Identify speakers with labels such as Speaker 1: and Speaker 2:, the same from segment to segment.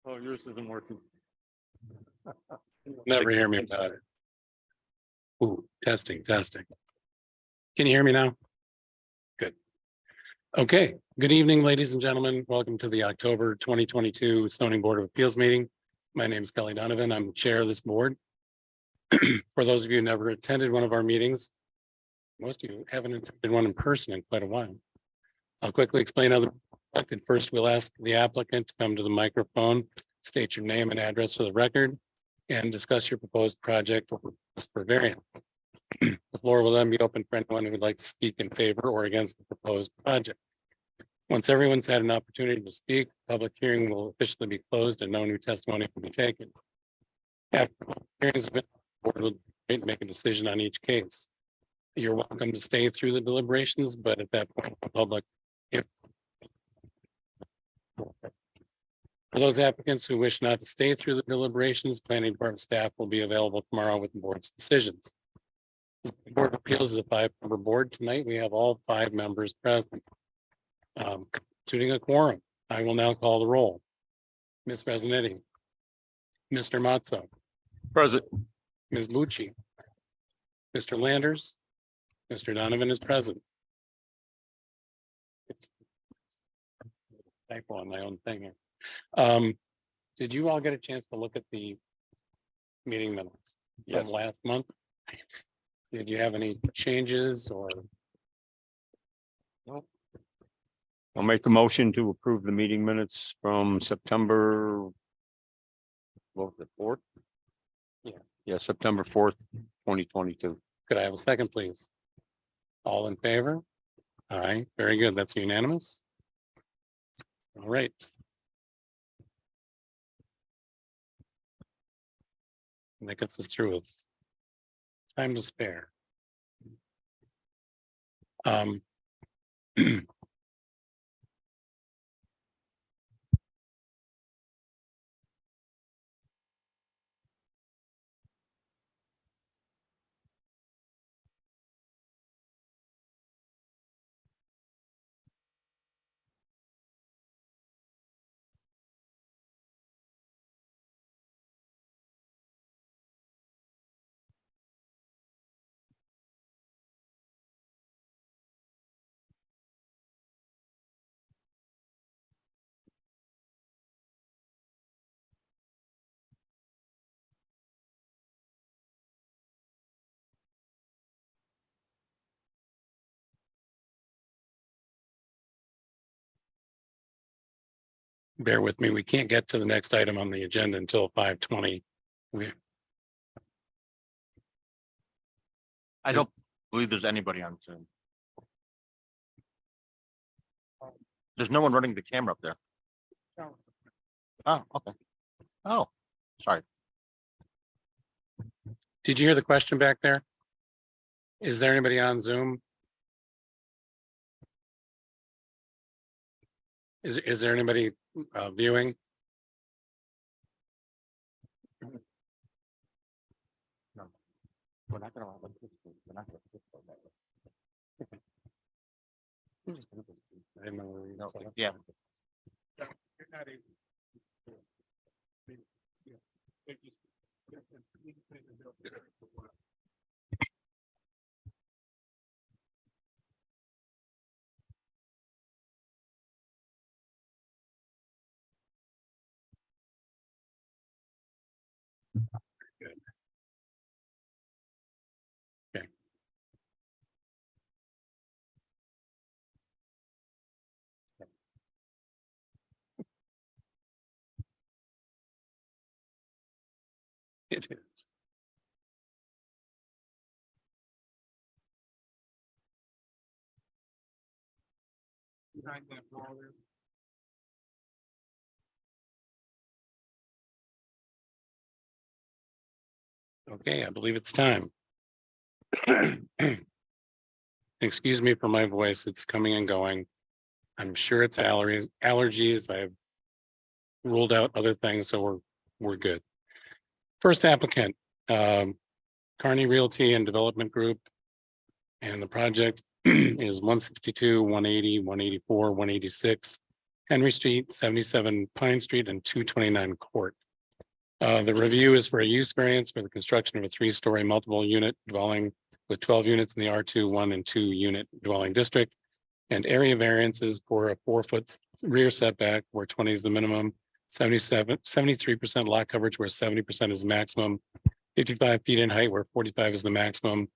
Speaker 1: Oh, yours isn't working.
Speaker 2: Never hear me about it. Ooh, testing. Can you hear me now? Good. Okay, good evening, ladies and gentlemen. Welcome to the October 2022 Zoning Board of Appeals meeting. My name is Kelly Donovan. I'm the chair of this board. For those of you who never attended one of our meetings, most of you haven't attended one in person in quite a while. I'll quickly explain how the first we'll ask the applicant to come to the microphone, state your name and address for the record, and discuss your proposed project for variance. The floor will then be open for anyone who would like to speak in favor or against the proposed project. Once everyone's had an opportunity to speak, public hearing will officially be closed and no new testimony will be taken. After hearings have been, the board will make a decision on each case. You're welcome to stay through the deliberations, but at that point, the public. For those applicants who wish not to stay through the deliberations, planning department staff will be available tomorrow with the board's decisions. The Board of Appeals is a 5-member board. Tonight, we have all 5 members present. Constituting a quorum. I will now call the roll. Ms. Resonetti. Mr. Mazzo.
Speaker 1: Present.
Speaker 2: Ms. Lucci. Mr. Landers. Mr. Donovan is present. It's typo on my own thing here. Did you all get a chance to look at the meeting minutes from last month? Did you have any changes or?
Speaker 1: Nope. I'll make a motion to approve the meeting minutes from September. What was it, 4th? Yeah, September 4th, 2022.
Speaker 2: Could I have a second, please? All in favor? All right, very good. That's unanimous. All right. And that gets us through with time to spare. Bear with me, we can't get to the next item on the agenda until 5:20.
Speaker 3: I don't believe there's anybody on Zoom. There's no one running the camera up there. Oh, okay. Oh, sorry.
Speaker 2: Did you hear the question back there? Is there anybody on Zoom? Is there anybody viewing?
Speaker 3: No, we're not gonna. We're not gonna.
Speaker 2: I didn't know where you-
Speaker 3: No, yeah.
Speaker 2: Okay. It is. Okay, I believe it's time. Excuse me for my voice, it's coming and going. I'm sure it's allergies. I've ruled out other things, so we're good. First applicant, Kearney Realty and Development Group. And the project is 162, 180, 184, 186 Henry Street, 77 Pine Street, and 229 Court. The review is for a use variance for the construction of a 3-story multiple unit dwelling with 12 units in the R2, 1 and 2 unit dwelling district. And area variances for a 4-foot rear setback where 20 is the minimum, 73% lot coverage where 70% is maximum, 55 feet in height where 45 is the maximum,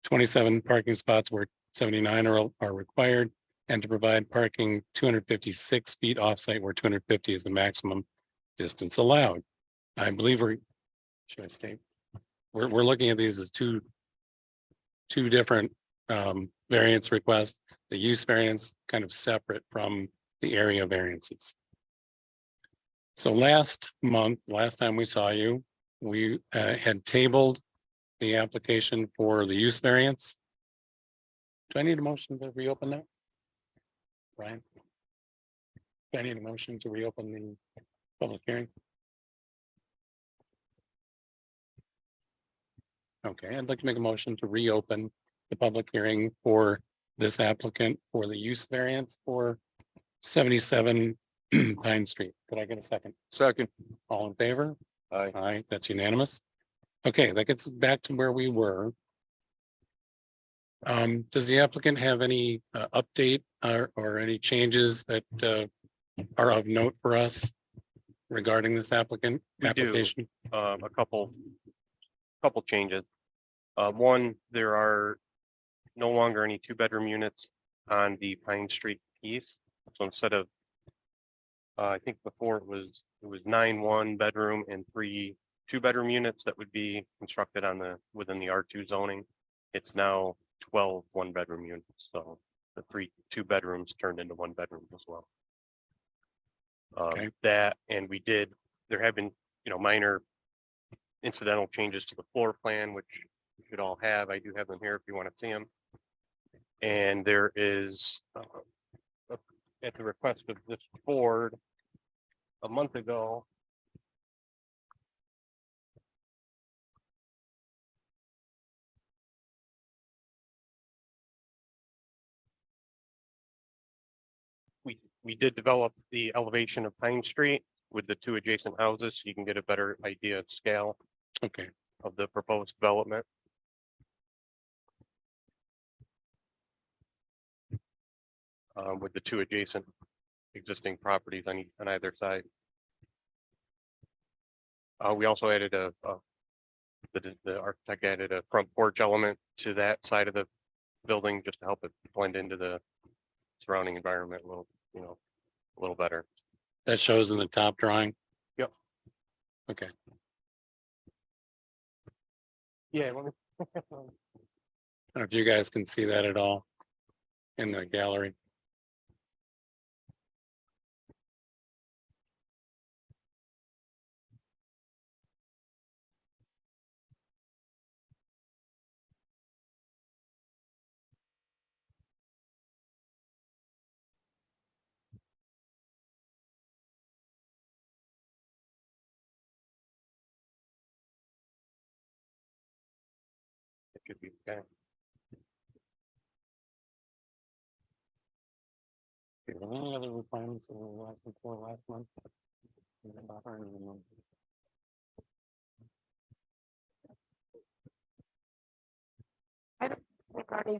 Speaker 2: 27 parking spots where 79 are required, and to provide parking 256 feet offsite where 250 is the maximum distance allowed. I believe should I state? We're looking at these as two different variance requests. The use variance kind of separate from the area variances. So last time we saw you, we had tabled the application for the use variance. Do I need a motion to reopen that? Ryan? Do I need a motion to reopen the public hearing? Okay, I'd like to make a motion to reopen the public hearing for this applicant for the use variance for 77 Pine Street. Could I get a second?
Speaker 1: Second.
Speaker 2: All in favor?
Speaker 1: Aye.
Speaker 2: Aye, that's unanimous. Okay, that gets us back to where we were. Does the applicant have any update or any changes that are of note for us regarding this
Speaker 4: We do.
Speaker 2: application?
Speaker 4: A couple changes. One, there are no longer any 2-bedroom units on the Pine Street piece. So instead of, I think before it was 9 1-bedroom and 3 2-bedroom units that would be constructed within the R2 zoning. It's now 12 1-bedroom units. So the 3 2-bedrooms turned into 1 bedroom as well.
Speaker 2: Okay.
Speaker 4: That, and there have been, minor incidental changes to the floor plan, which you should all have. I do have them here if you want to see them. And there is, at the request of this board, a month ago, we did develop the elevation of Pine Street with the 2 adjacent houses, so you can get a better idea of scale
Speaker 2: Okay,
Speaker 4: of the proposed development. With the 2 adjacent existing properties on either side. We also added the architect added a front porch element to that side of the building just to help it blend into the surrounding environment a little better.
Speaker 2: that shows in the top drawing.
Speaker 4: Yep.
Speaker 2: Okay,
Speaker 4: Yeah. Let me
Speaker 2: I don't know if you guys can see that at all in the gallery.
Speaker 4: It could be okay.
Speaker 2: Any other requirements that were asking for last month?
Speaker 5: Regarding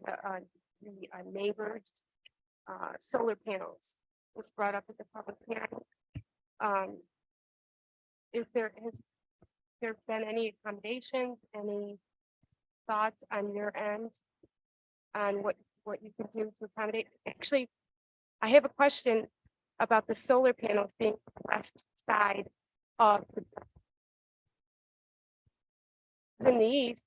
Speaker 5: the neighbors, solar panels was brought up at the public hearing. Has there been any accommodations, any thoughts on your end on what you can do to accommodate? Actually, I have a question about the solar panels being on the west side of in the east.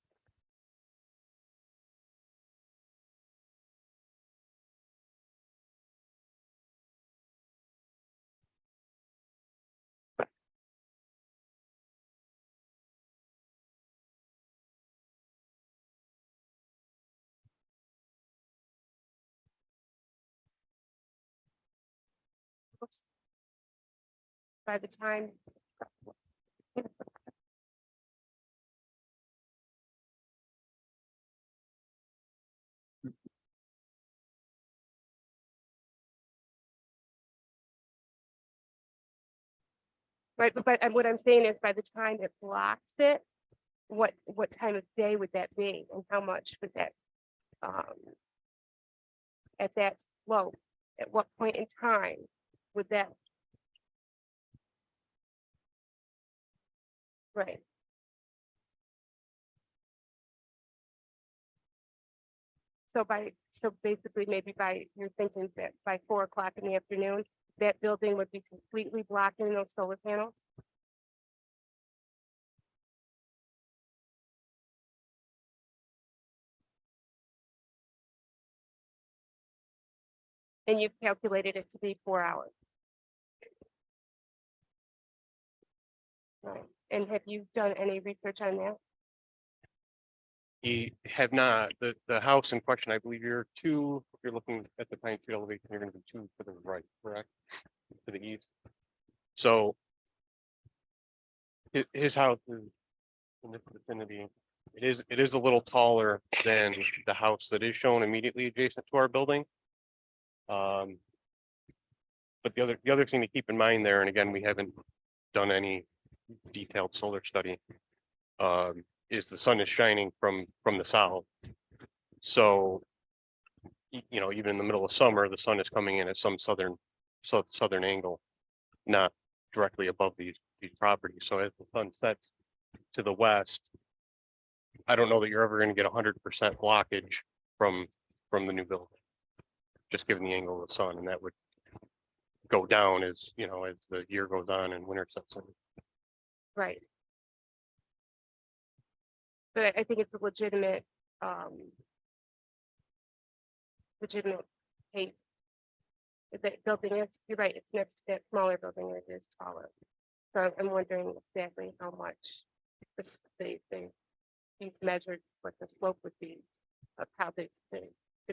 Speaker 5: By the time Right, but and what I'm saying is by the time it blocks it, what time of day would that be and how much would that at that slope, at what point in time would that? Right. So basically maybe you're thinking that by 4 o'clock in the afternoon, that building would be completely blocking those solar panels? And you've calculated it to be 4 hours. Right. And have you done any research on that?
Speaker 4: We have not, the house in question, I believe if you're looking at the Pine Street elevation, you're gonna be 2 to the right, correct? To the east. So his house is in this vicinity. It is a little taller than the house that is shown immediately adjacent to our building. But the other thing to keep in mind there, and again, we haven't done any detailed solar study, is the sun is shining from the south. So, even in the middle of summer, the sun is coming in at some southern angle, not directly above these properties. So as the sun sets to the west, I don't know that you're ever going to get 100% blockage from the new building, just given the angle of the sun, and that would go down as as the year goes on and winter sets in.
Speaker 5: Right. But I think it's a legitimate case. That building is, you're right, it's next to that smaller building, it is taller. So I'm wondering exactly how much you've measured what the slope would be of how the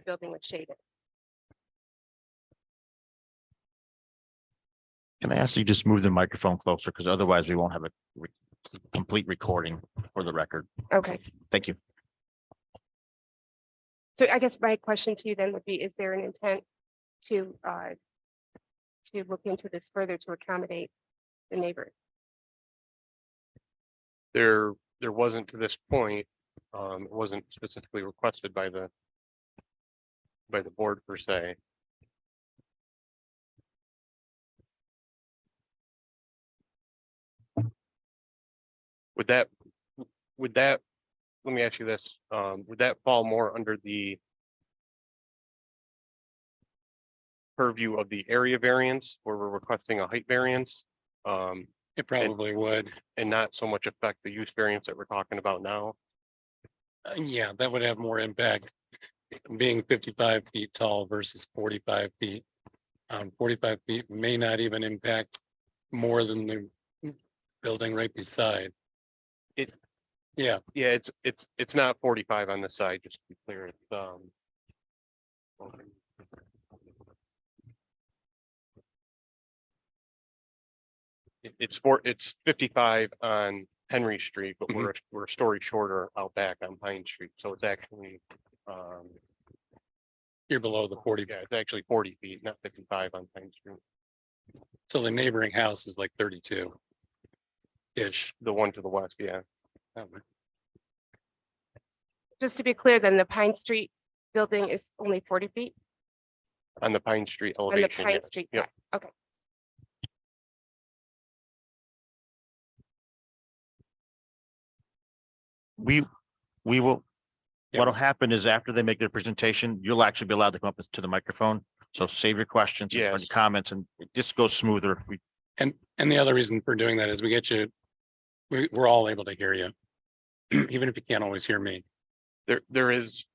Speaker 5: building would shade it.
Speaker 3: Can I ask you just move the microphone closer, because otherwise we won't have a complete recording for the record.
Speaker 5: Okay.
Speaker 3: Thank you.
Speaker 5: So I guess my question to you then would be, is there an intent to look into this further to accommodate the neighbors?
Speaker 4: There wasn't to this point. It wasn't specifically requested by the board per se. Would that, let me ask you this, would that fall more under the purview of the area variance where we're requesting a height variance?
Speaker 2: It probably would.
Speaker 4: And not so much affect the use variance that we're talking about now?
Speaker 2: Yeah, that would have more impact. Being 55 feet tall versus 45 feet. 45 feet may not even impact more than the building right beside.
Speaker 4: It-
Speaker 2: Yeah,
Speaker 4: Yeah, it's not 45 on this side, just to be clear. It's 55 on Henry Street, but we're a story shorter out back on Pine Street, so it's actually
Speaker 2: you're below the 40.
Speaker 4: yeah, it's actually 40 feet, not 55 on Pine Street.
Speaker 2: So the neighboring house is like 32. Ish.
Speaker 4: The one to the west, yeah.
Speaker 5: Just to be clear, then the Pine Street building is only 40 feet
Speaker 4: On the Pine Street
Speaker 5: on the
Speaker 4: elevation.
Speaker 5: Pine
Speaker 4: yes.
Speaker 5: Street.
Speaker 4: Yep.
Speaker 5: side. Okay.
Speaker 3: We will,
Speaker 2: Yeah.
Speaker 3: what'll happen is after they make their presentation, you'll actually be allowed to come up to the microphone. So save your questions or
Speaker 4: Yes.
Speaker 3: comments and it just goes smoother. If we,
Speaker 2: And the other reason for doing that is we get you, we're all able to hear you. Even if you can't always hear me.
Speaker 4: There is,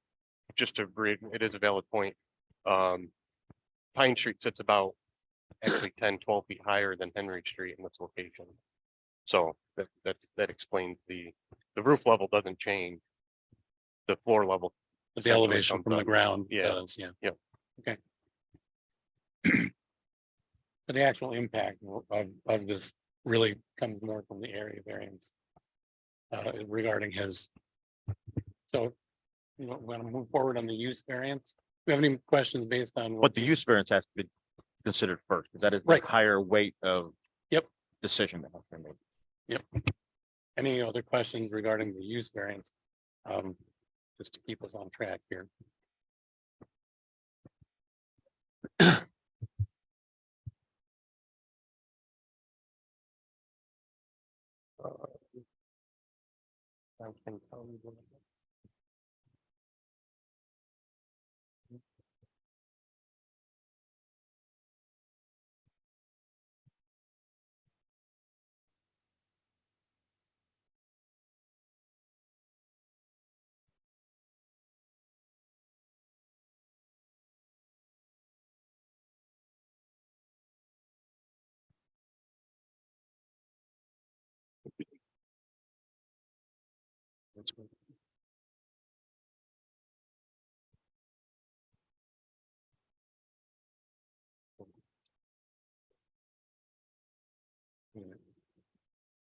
Speaker 4: just to agree, it is a valid point. Pine Street sits about actually 10, 12 feet higher than Henry Street in this location. So that explains the roof level doesn't change. The floor level.
Speaker 2: But the
Speaker 4: essentially
Speaker 2: elevation
Speaker 4: comes
Speaker 2: from the
Speaker 4: up.
Speaker 2: ground
Speaker 4: Yeah.
Speaker 2: does, yeah.
Speaker 4: Yep.
Speaker 2: Okay. But the actual impact of this really comes more from the area variance. Regarding his. So, we're gonna move forward on the use variance. Do you have any questions based on?
Speaker 3: but the use variance has to be considered first, because that is the
Speaker 2: Right.
Speaker 3: higher weight of.
Speaker 2: Yep.
Speaker 3: decision that has been made.
Speaker 2: Any other questions regarding the use variance? Just to keep us on track here.
Speaker 4: I can tell you what-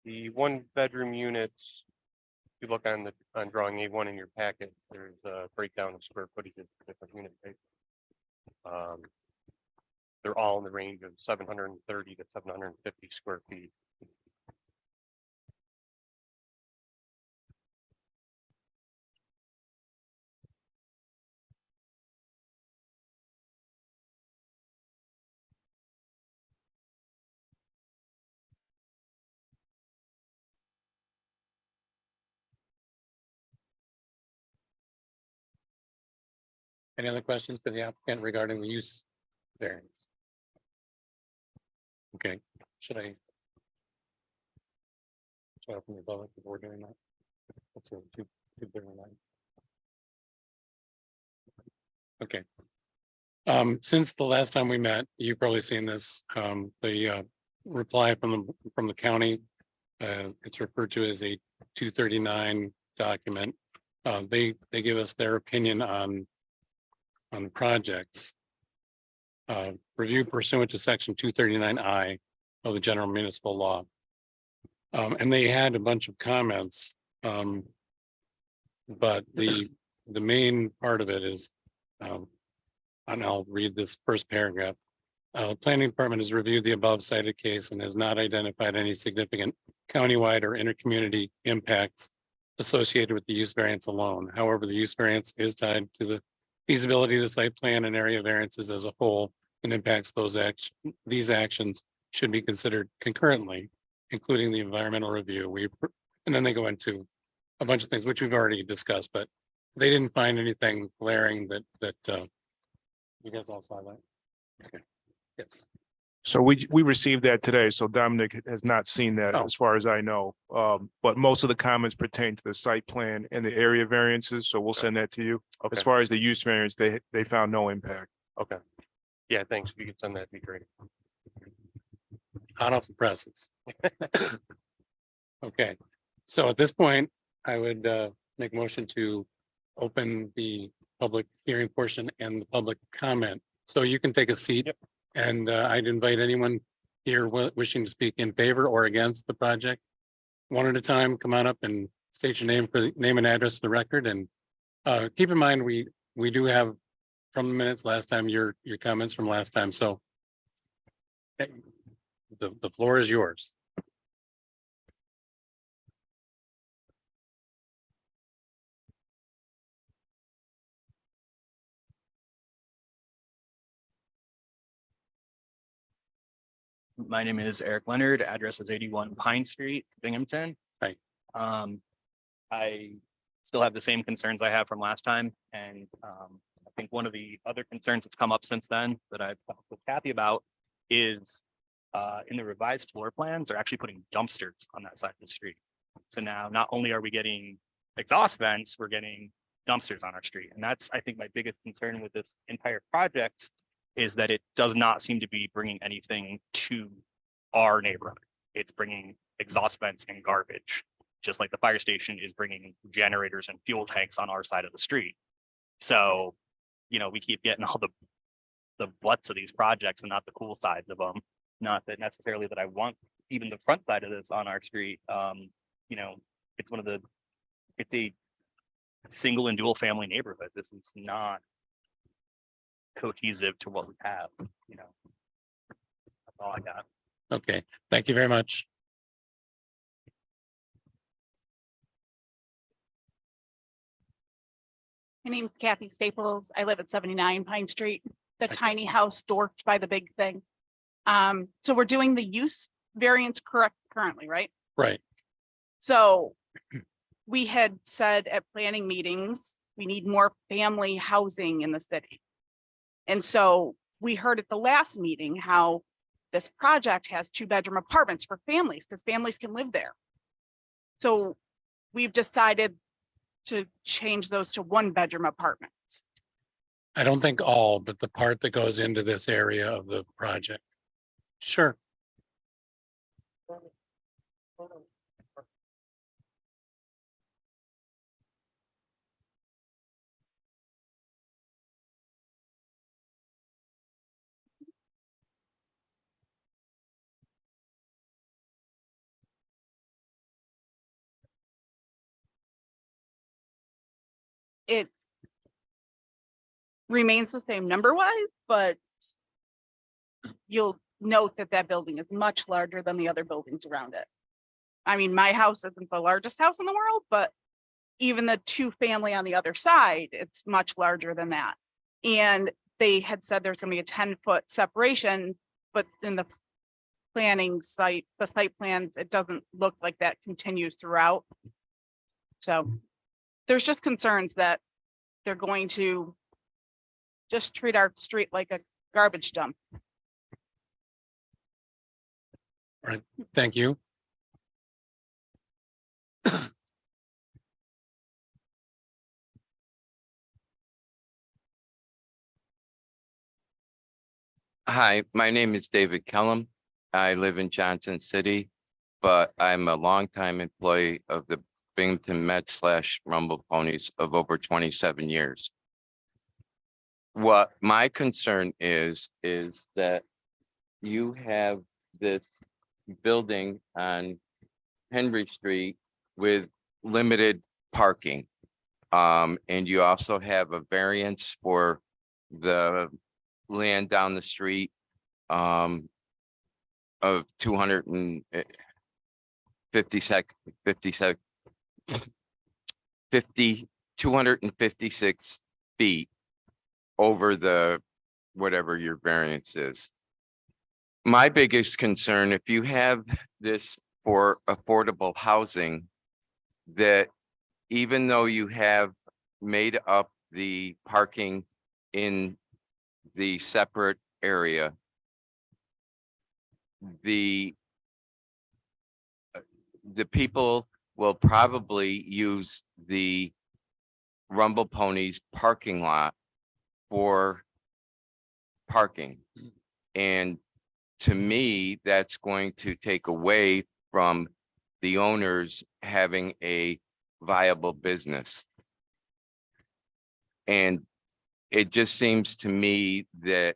Speaker 4: The one bedroom units, if you look on drawing A1 in your packet, there's a breakdown of square footage of different unit types. They're all in the range of 730 to 750 square feet.
Speaker 2: Any other questions for the applicant regarding the use variance? Okay, should I? Should I open the public before doing that? That's a two different line. Okay. Since the last time we met, you've probably seen this, the reply from the county. It's referred to as a 239 document. They give us their opinion on the projects. Review pursuant to section 239I of the general municipal law. And they had a bunch of comments. But the main part of it is, and I'll read this first paragraph. Planning department has reviewed the above cited case and has not identified any significant countywide or intercommunity impacts associated with the use variance alone. However, the use variance is tied to the feasibility of the site plan and area variances as a whole and impacts these actions should be considered concurrently, including the environmental review. And then they go into a bunch of things which we've already discussed, but they didn't find anything glaring that you guys all saw that. Okay. Yes.
Speaker 6: So we received that today. So Dominic has not seen that
Speaker 2: Oh.
Speaker 6: as far as I know. But most of the comments pertain to the site plan and the area variances. So we'll send that to you.
Speaker 4: Okay,
Speaker 6: As far as the use variance, they found no impact.
Speaker 4: okay. Yeah, thanks. If you could send that, it'd be great.
Speaker 2: Hot off the presses. Okay, so at this point, I would make a motion to open the public hearing portion and the public comment. So you can take a seat.
Speaker 4: Yep.
Speaker 2: And I'd invite anyone here wishing to speak in favor or against the project. One at a time, come on up and state your name and address for the record. And keep in mind, we do have from the minutes last time, your comments from last time. So the floor is yours.
Speaker 7: My name is Eric Leonard, address is 81 Pine Street, Binghamton.
Speaker 2: Right.
Speaker 7: I still have the same concerns I have from last time, and I think one of the other concerns that's come up since then that I've talked with Kathy about is in the revised floor plans, they're actually putting dumpsters on that side of the street. So now not only are we getting exhaust vents, we're getting dumpsters on our street. And that's, I think, my biggest concern with this entire project is that it does not seem to be bringing anything to our neighborhood. It's bringing exhaust vents and garbage, just like the fire station is bringing generators and fuel tanks on our side of the street. So, you know, we keep getting all the butts of these projects and not the cool sides of them. Not that necessarily that I want even the front side of this on our street. You know, it's a single and dual family neighborhood. This is not cohesive to what we have, you know. That's all I got.
Speaker 2: Okay, thank you very much.
Speaker 8: My name's Kathy Staples. I live at 79 Pine Street, the tiny house dwarfed by the big thing. So we're doing the use variance correct currently, right?
Speaker 2: Right.
Speaker 8: So we had said at planning meetings, we need more family housing in the city. And so we heard at the last meeting how this project has 2-bedroom apartments for families, because families can live there. So we've decided to change those to 1-bedroom apartments.
Speaker 2: I don't think all, but the part that goes into this area of the project. Sure.
Speaker 8: It remains the same number wise, but you'll note that that building is much larger than the other buildings around it. I mean, my house isn't the largest house in the world, but even the 2-family on the other side, it's much larger than that. And they had said there's gonna be a 10-foot separation, but in the planning site, the site plans, it doesn't look like that continues throughout. So there's just concerns that they're going to just treat our street like a garbage dump.
Speaker 2: Thank you.
Speaker 9: Hi, my name is David Kellum. I live in Johnson City, but I'm a longtime employee of the Binghamton Mets / Rumble Ponies of over 27 years. What my concern is that you have this building on Henry Street with limited parking. And you also have a variance for the land down the street of 256 feet over the whatever your variance is. My biggest concern, if you have this for affordable housing, that even though you have made up the parking in the separate area, the people will probably use the Rumble Ponies parking lot for parking. And to me, that's going to take away from the owners having a viable business. And it just seems to me that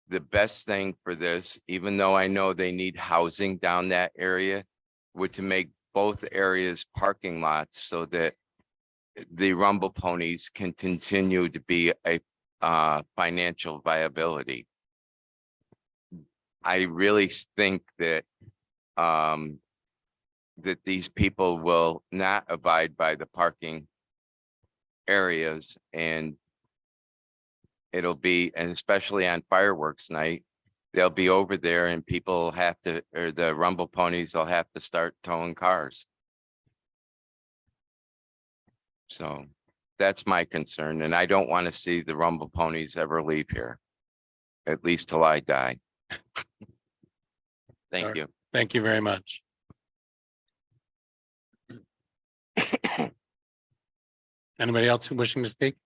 Speaker 9: the best thing for this, even though I know they need housing down that area, would to make both areas parking lots so that the Rumble Ponies can continue to be a financial viability. I really think that that these people will not abide by the parking areas, and it'll be, and especially on fireworks night, they'll be over there and people will have to, or the Rumble Ponies will have to start towing cars. So that's my concern, and I don't want to see the Rumble Ponies ever leave here, at least till I die. Thank
Speaker 2: Sure.
Speaker 9: you.
Speaker 2: Thank you very much. Anybody else who wishing to speak?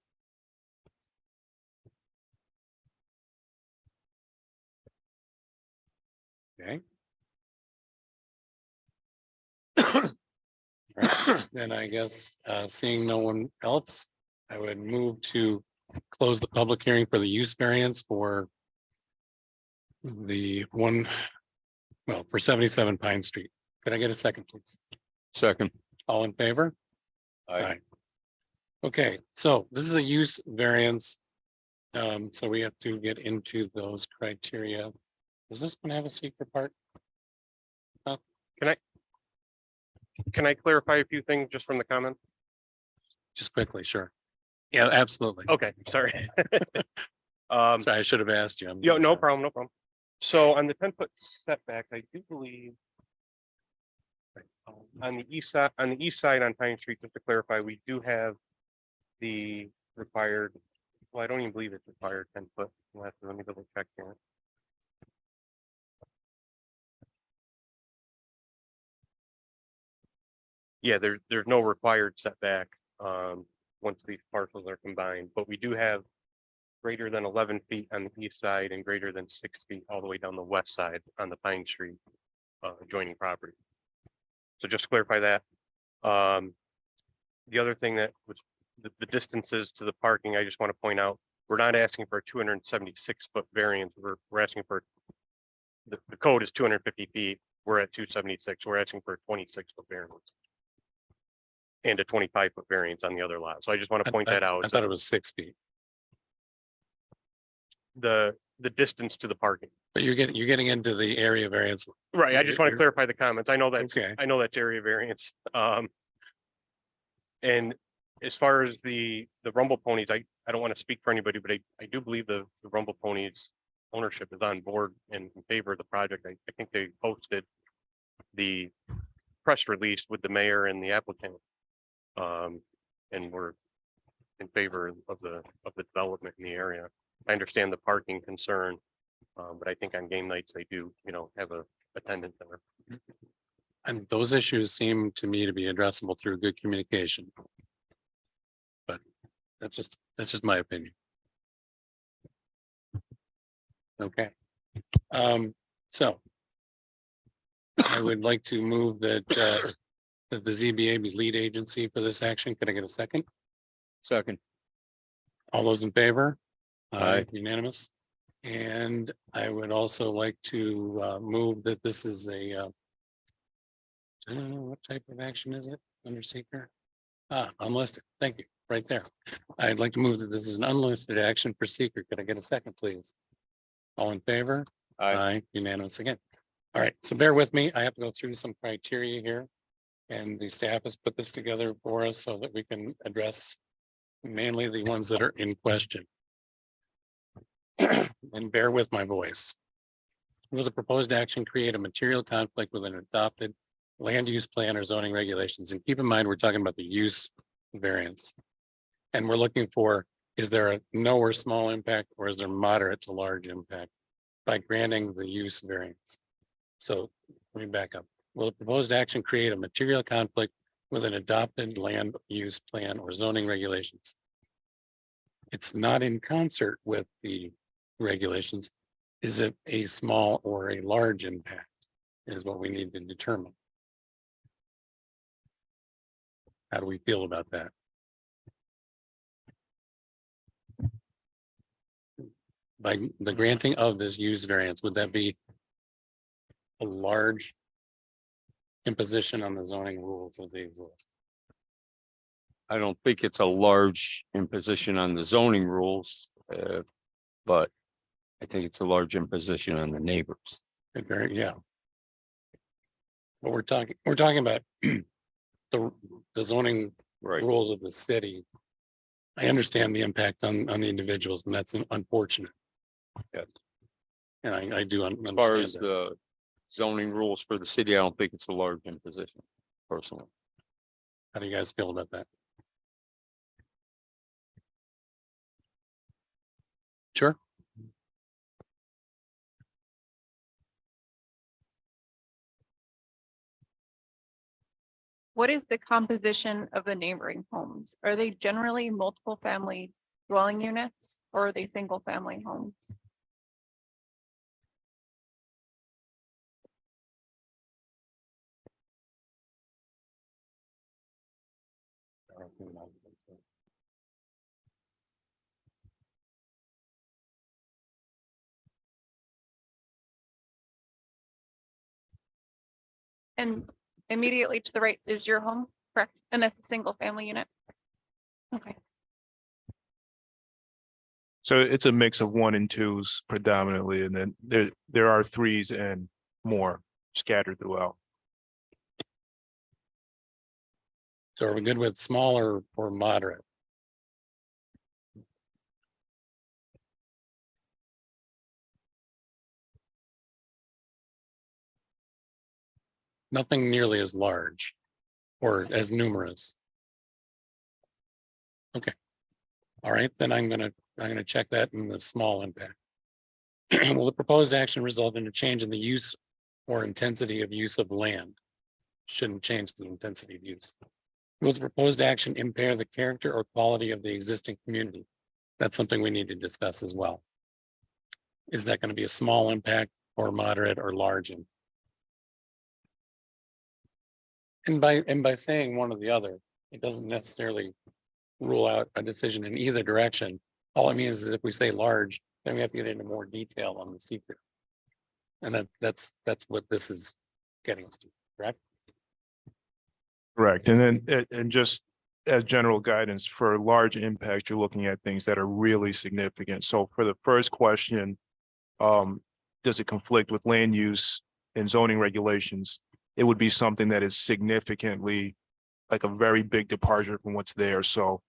Speaker 2: Okay. Right. Then I guess, seeing no one else, I would move to close the public hearing for the use variance for the for 77 Pine Street. Could I get a second, please?
Speaker 1: Second.
Speaker 2: All in favor?
Speaker 1: Aye.
Speaker 2: Okay, so this is a use variance. So we have to get into those criteria. Does this one have a secret part?
Speaker 4: Can I clarify a few things just from the comment?
Speaker 2: Just quickly, sure. Yeah, absolutely.
Speaker 4: Okay, sorry.
Speaker 2: Sorry, I should have asked you. I'm
Speaker 4: Yeah, no
Speaker 2: sorry.
Speaker 4: problem, no problem. So on the 10-foot setback, I do believe. On the east side on Pine Street, just to clarify, we do have the required, well, I don't even believe it's required 10-foot. Let me double check here. Yeah, there's no required setback, once these parcels are combined, but we do have greater than 11 feet on the east side and greater than 6 feet all the way down the west side on the Pine Street adjoining property. So just to clarify that. The other thing that was the distances to the parking, I just want to point out, we're not asking for a 276-foot variance. We're asking for the code is 250 feet. We're at 276. We're asking for a 26-foot variance and a 25-foot variance on the other lot. So I just want to point that out.
Speaker 2: I thought it was 6 feet,
Speaker 4: The distance to the parking.
Speaker 2: but you're getting into the area variance.
Speaker 4: Right, I just want to
Speaker 2: You're-
Speaker 4: clarify the comments. I know that's,
Speaker 2: Okay.
Speaker 4: I know that's area variance. And as far as the Rumble Ponies, I don't want to speak for anybody, but I do believe the Rumble Ponies ownership is on board and in favor of the project. I think they posted the press release with the mayor and the applicant. And we're in favor of the development in the area. I understand the parking concern, but I think on game nights, they do, have a attendant there.
Speaker 2: And those issues seem to me to be addressable through good communication. But that's just my opinion. Okay. So I would like to move that that the ZBA be lead agency for this action. Could I get a second?
Speaker 1: Second.
Speaker 2: All those in favor?
Speaker 1: Aye.
Speaker 2: Unanimous. And I would also like to move that this is a what type of action is it under seeker? Unlisted. Thank you. Right there. I'd like to move that this is an unlisted action for seeker. Could I get a second, please? All in favor?
Speaker 1: Aye.
Speaker 2: Unanimous again. All right, so bear with me. I have to go through some criteria here. And the staff has put this together for us so that we can address mainly the ones that are in question. And bear with my voice. Will the proposed action create a material conflict with an adopted land use plan or zoning regulations? And keep in mind, we're talking about the use variance. And we're looking for, is there a no or small impact, or is there moderate to large impact by granting the use variance? So let me back up. Will the proposed action create a material conflict with an adopted land use plan or zoning regulations? It's not in concert with the regulations. Is it a small or a large impact is what we need to determine. How do we feel about that? By the granting of this use variance, would that be a large imposition on the zoning rules of the exist?
Speaker 1: I don't think it's a large imposition on the zoning rules, but I think it's a large imposition on the neighbors.
Speaker 2: Yeah. But we're talking about the zoning
Speaker 1: Right.
Speaker 2: rules of the city. I understand the impact on the individuals, and that's unfortunate.
Speaker 1: Yes.
Speaker 2: And I do
Speaker 1: As far as
Speaker 2: understand that.
Speaker 1: the zoning rules for the city, I don't think it's a large imposition personally.
Speaker 2: How do you guys feel about that? Sure.
Speaker 10: What is the composition of the neighboring homes? Are they generally multiple family dwelling units or are they single family homes? And immediately to the right is your home, correct? And that's a single family unit? Okay.
Speaker 6: So it's a mix of 1 and 2s predominantly, and then there are 3s and more scattered throughout.
Speaker 2: So are we good with small or moderate? Nothing nearly as large or as numerous. Okay. All right, then I'm gonna check that in the small impact. Will the proposed action result in a change in the use or intensity of use of land? Shouldn't change the intensity of use. Will the proposed action impair the character or quality of the existing community? That's something we need to discuss as well. Is that going to be a small impact or moderate or large? And by saying one or the other, it doesn't necessarily rule out a decision in either direction. All it means is if we say large, then we have to get into more detail on the secret. And that's what this is getting us to, correct?
Speaker 6: Correct. And then, and just as general guidance for large impact, you're looking at things that are really significant. So for the first question, does it conflict with land use and zoning regulations? It would be something that is significantly like a very big departure from what's there. So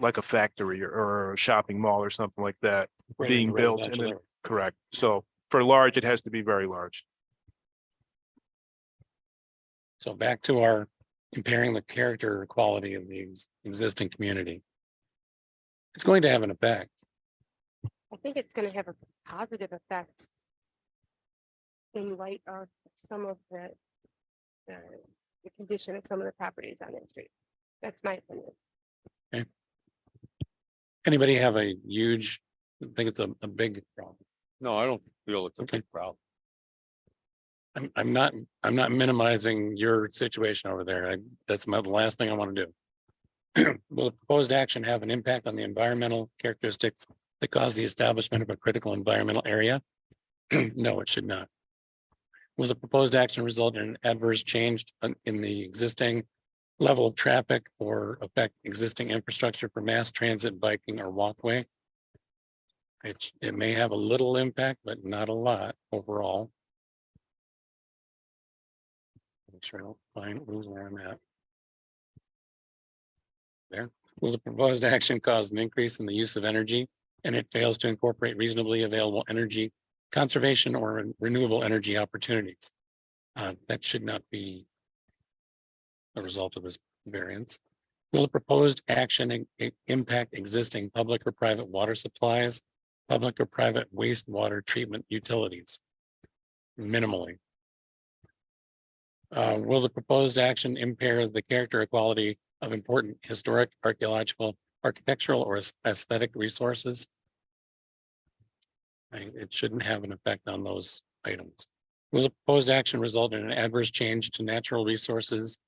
Speaker 6: like a factory or a shopping mall or something like that being built. And then, correct. So for large, it has to be very large.
Speaker 2: So back to our impairing the character or quality of the existing community. It's going to have an effect.
Speaker 5: I think it's gonna have a positive effect in light of some of the condition of some of the properties on that street. That's my opinion.
Speaker 2: Anybody have a huge, I think it's a big problem.
Speaker 1: No, I don't feel it's a
Speaker 2: Okay.
Speaker 1: big problem.
Speaker 2: I'm not minimizing your situation over there. That's the last thing I want to do. Will the proposed action have an impact on the environmental characteristics that cause the establishment of a critical environmental area? No, it should not. Will the proposed action result in an adverse change in the existing level of traffic or affect existing infrastructure for mass transit, biking, or walkway? It may have a little impact, but not a lot overall. Make sure I don't lose where I'm at. There. Will the proposed action cause an increase in the use of energy and it fails to incorporate reasonably available energy conservation or renewable energy opportunities? That should not be a result of this variance. Will the proposed action impact existing public or private water supplies, public or private wastewater treatment utilities? Minimally. Will the proposed action impair the character or quality of important historic, archaeological, architectural, or aesthetic resources? It shouldn't have an effect on those items. Will the proposed action result in an adverse change to natural resources?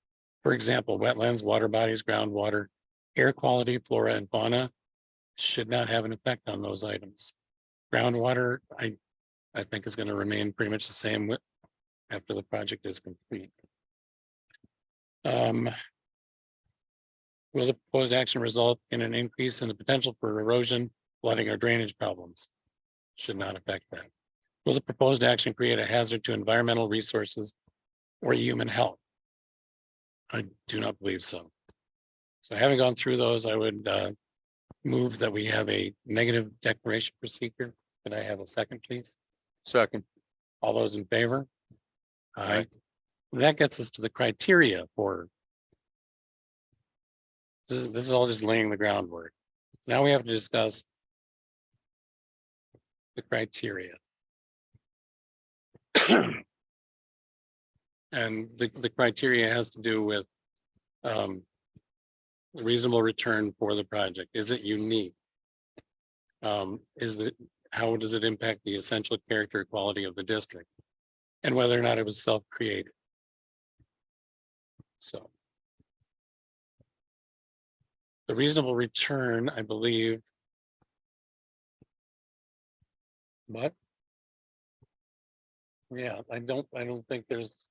Speaker 2: For example, wetlands, water bodies, groundwater, air quality, flora and fauna? Should not have an effect on those items. Groundwater, I think is going to remain pretty much the same after the project is complete. Will the proposed action result in an increase in the potential for erosion, flooding, or drainage problems? Should not affect that. Will the proposed action create a hazard to environmental resources or human health? I do not believe so. So having gone through those, I would move that we have a negative declaration for seeker. Could I have a second, please?
Speaker 1: Second.
Speaker 2: All those in favor? Aye. That gets us to the criteria for. This is all just laying the groundwork. Now we have to discuss the criteria. And the criteria has to do with reasonable return for the project. Is it unique? How does it impact the essential character quality of the district? And whether or not it was self-created. So. The reasonable return, I believe. But. Yeah, I don't think there's.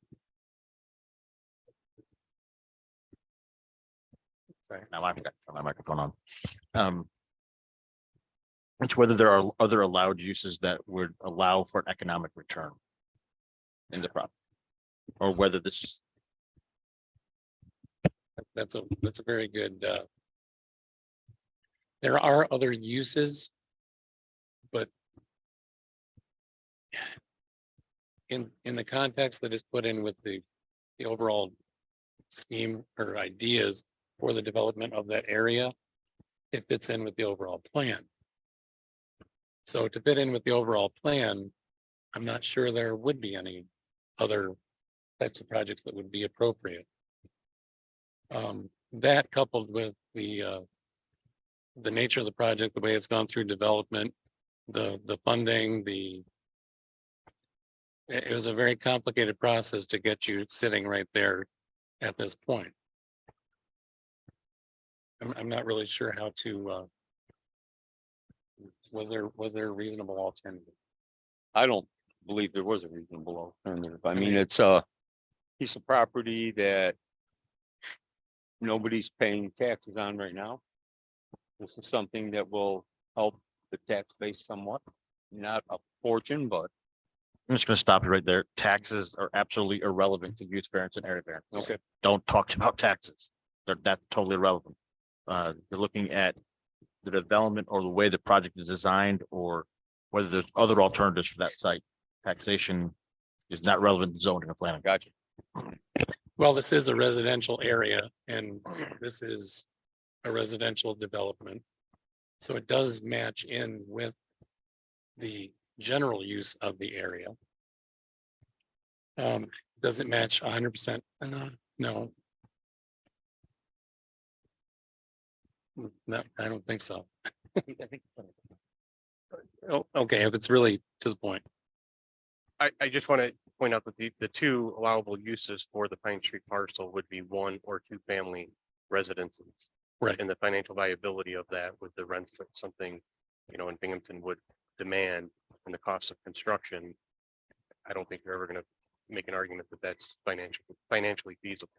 Speaker 2: Sorry.
Speaker 3: Now I've got my microphone on. It's whether there are other allowed uses that would allow for an economic return in the property, or whether this
Speaker 2: That's a very good, there are other uses. But in the context that is put in with the overall scheme or ideas for the development of that area, it fits in with the overall plan. So to fit in with the overall plan, I'm not sure there would be any other types of projects that would be appropriate. That coupled with the nature of the project, the way it's gone through development, the funding, it was a very complicated process to get you sitting right there at this point. I'm not really sure how to, was there a reasonable alternative?
Speaker 1: I don't believe there was a reasonable alternative. I mean, it's a piece of property that nobody's paying taxes on right now. This is something that will help the tax base somewhat, not a fortune, but
Speaker 3: I'm just gonna stop you right there. Taxes are absolutely irrelevant to use variance and area variance.
Speaker 1: okay.
Speaker 3: Don't talk about taxes. That's totally irrelevant. You're looking at the development or the way the project is designed, or whether there's other alternatives for that site. Taxation is not relevant to zoning or planning.
Speaker 1: Gotcha.
Speaker 2: Well, this is a residential area and this is a residential development. So it does match in with the general use of the area. Does it match 100%? No. No, I don't think so. Oh, okay, if it's really to the point.
Speaker 4: I just want to point out that the two allowable uses for the Pine Street parcel would be 1 or 2 family residences.
Speaker 2: Right.
Speaker 4: And the financial viability of that with the rents that something, in Binghamton would demand and the cost of construction. I don't think you're ever going to make an argument that that's financially feasible.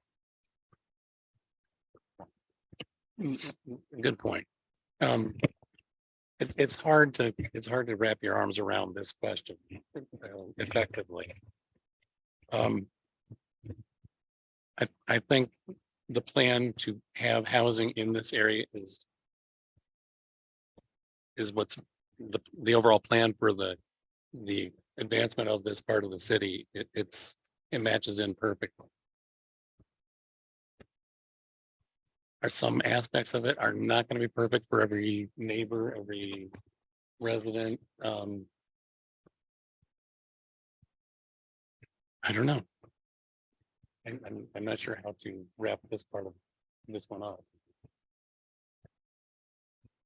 Speaker 2: Good point. It's hard to wrap your arms around this question effectively. I think the plan to have housing in this area is what's the overall plan for the advancement of this part of the city. It matches in perfectly. Some aspects of it are not going to be perfect for every neighbor, every resident. I don't know. I'm not sure how to wrap this part of this one up.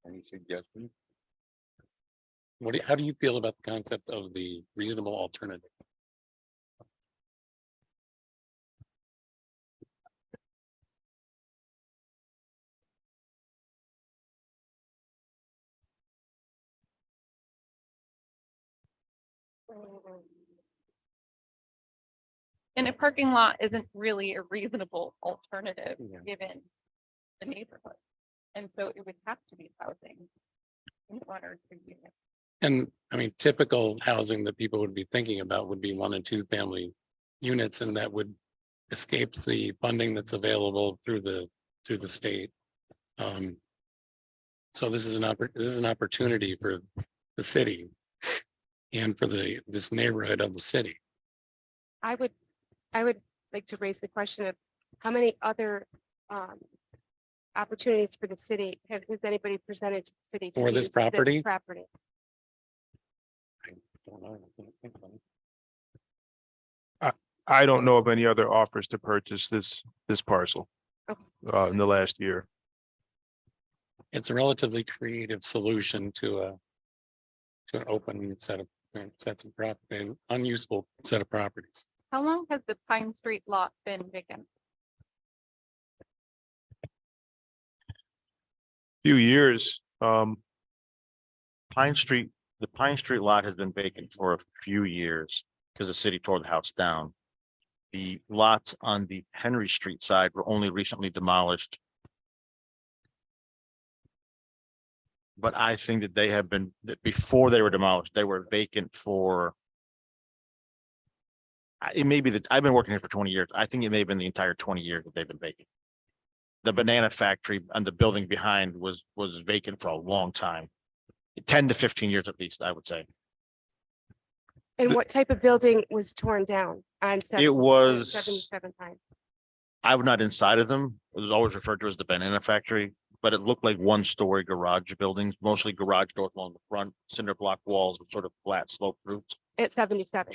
Speaker 1: Any suggestions?
Speaker 2: How do you feel about the concept of the reasonable alternative?
Speaker 10: And a parking lot isn't really a reasonable alternative
Speaker 2: Yeah.
Speaker 10: given the neighborhood. And so it would have to be housing in 1 or 2 units.
Speaker 2: And I mean, typical housing that people would be thinking about would be 1 and 2 family units, and that would escape the funding that's available through the state. So this is an opportunity for the city and for this neighborhood of the city.
Speaker 5: I would like to raise the question of how many other opportunities for the city has anybody presented to the city to
Speaker 2: For this
Speaker 5: use
Speaker 2: property?
Speaker 5: Property.
Speaker 2: I don't know. I can't think of any.
Speaker 6: I don't know of any other offers to purchase this parcel in the last year.
Speaker 2: It's a relatively creative solution to an open sets of property, unuseful set of properties.
Speaker 10: How long has the Pine Street lot been vacant?
Speaker 6: Few years,
Speaker 3: The Pine Street lot has been vacant for a few years because the city tore the house down. The lots on the Henry Street side were only recently demolished. But I think that that before they were demolished, they were vacant for. It may be that I've been working here for 20 years. I think it may have been the entire 20 years that they've been vacant. the banana factory and the building behind was vacant for a long time. 10 to 15 years at least, I would say.
Speaker 5: And what type of building was torn down on?
Speaker 3: was-
Speaker 5: 77 times.
Speaker 3: I was not inside of them. It was always referred to as the banana factory, but it looked like one-story garage buildings, mostly garage doors along the front, cinder block walls with sort of flat slope roofs.
Speaker 5: At 77.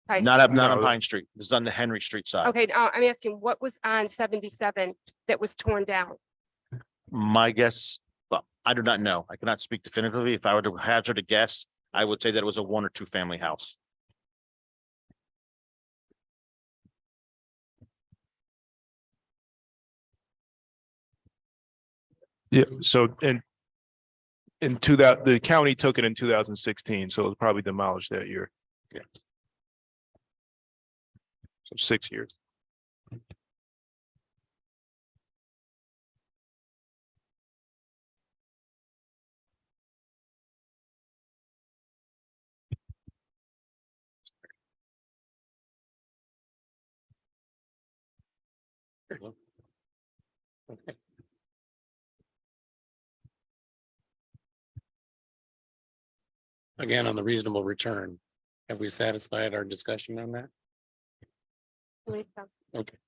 Speaker 5: Right.
Speaker 3: Not on
Speaker 6: No.
Speaker 3: Pine Street. This is on the Henry Street side.
Speaker 5: Okay, I'm asking, what was on 77 that was torn down?
Speaker 3: My guess, well, I do not know. I cannot speak definitively. If I were to hazard a guess, I would say that it was a 1 or 2 family house.
Speaker 6: Yeah, so the county took it in 2016, so it was probably demolished that year.
Speaker 2: Yeah.
Speaker 6: So 6 years.
Speaker 2: Okay. Again, on the reasonable return, have we satisfied our discussion on that?
Speaker 5: I believe so.
Speaker 2: Okay.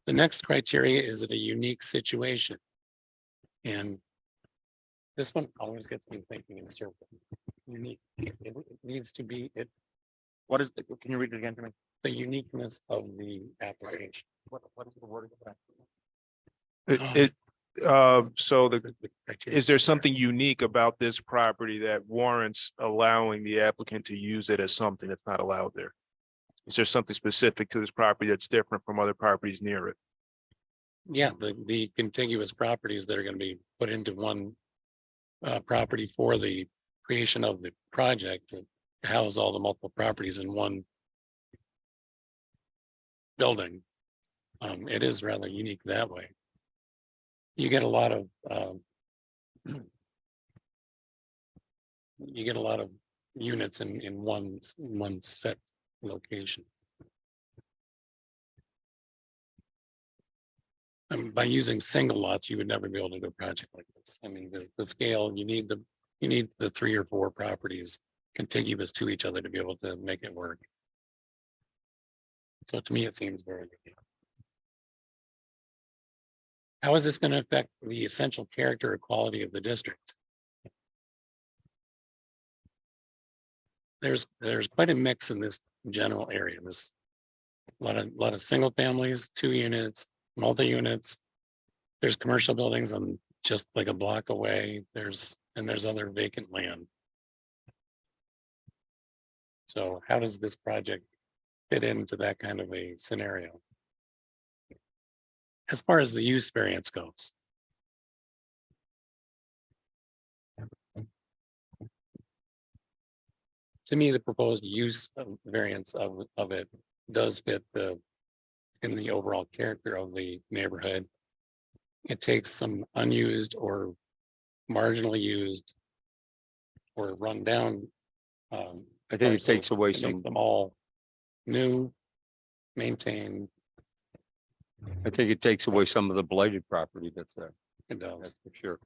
Speaker 2: The next criteria is it a unique situation? And this one always gets me thinking in a circle. Unique, it needs to be
Speaker 3: What is, can you read it again to me?
Speaker 2: the uniqueness of the application.
Speaker 3: What is the word of that?
Speaker 6: So
Speaker 2: The criteria.
Speaker 6: is there something unique about this property that warrants allowing the applicant to use it as something that's not allowed there? Is there something specific to this property that's different from other properties near it?
Speaker 2: Yeah, the contiguous properties that are gonna be put into one property for the creation of the project to house all the multiple properties in one building. It is rather unique that way. You get a lot of units in one set location. By using single lots, you would never be able to do a project like this. I mean, the scale, you need the 3 or 4 properties contiguous to each other to be able to make it work. So to me, it seems very unique. How is this going to affect the essential character or quality of the district? There's quite a mix in this general area. This a lot of single families, 2 units, multi-units. There's commercial buildings on just like a block away. There's other vacant land. So how does this project fit into that kind of a scenario? As far as the use variance goes. To me, the proposed use variance of it does fit in the overall character of the neighborhood. It takes some unused or marginally used or run down.
Speaker 1: I think it takes away
Speaker 2: It
Speaker 1: some,
Speaker 2: makes them all new, maintained.
Speaker 1: I think it takes away some of the blighted property that's there.
Speaker 2: It does.
Speaker 1: That's for sure.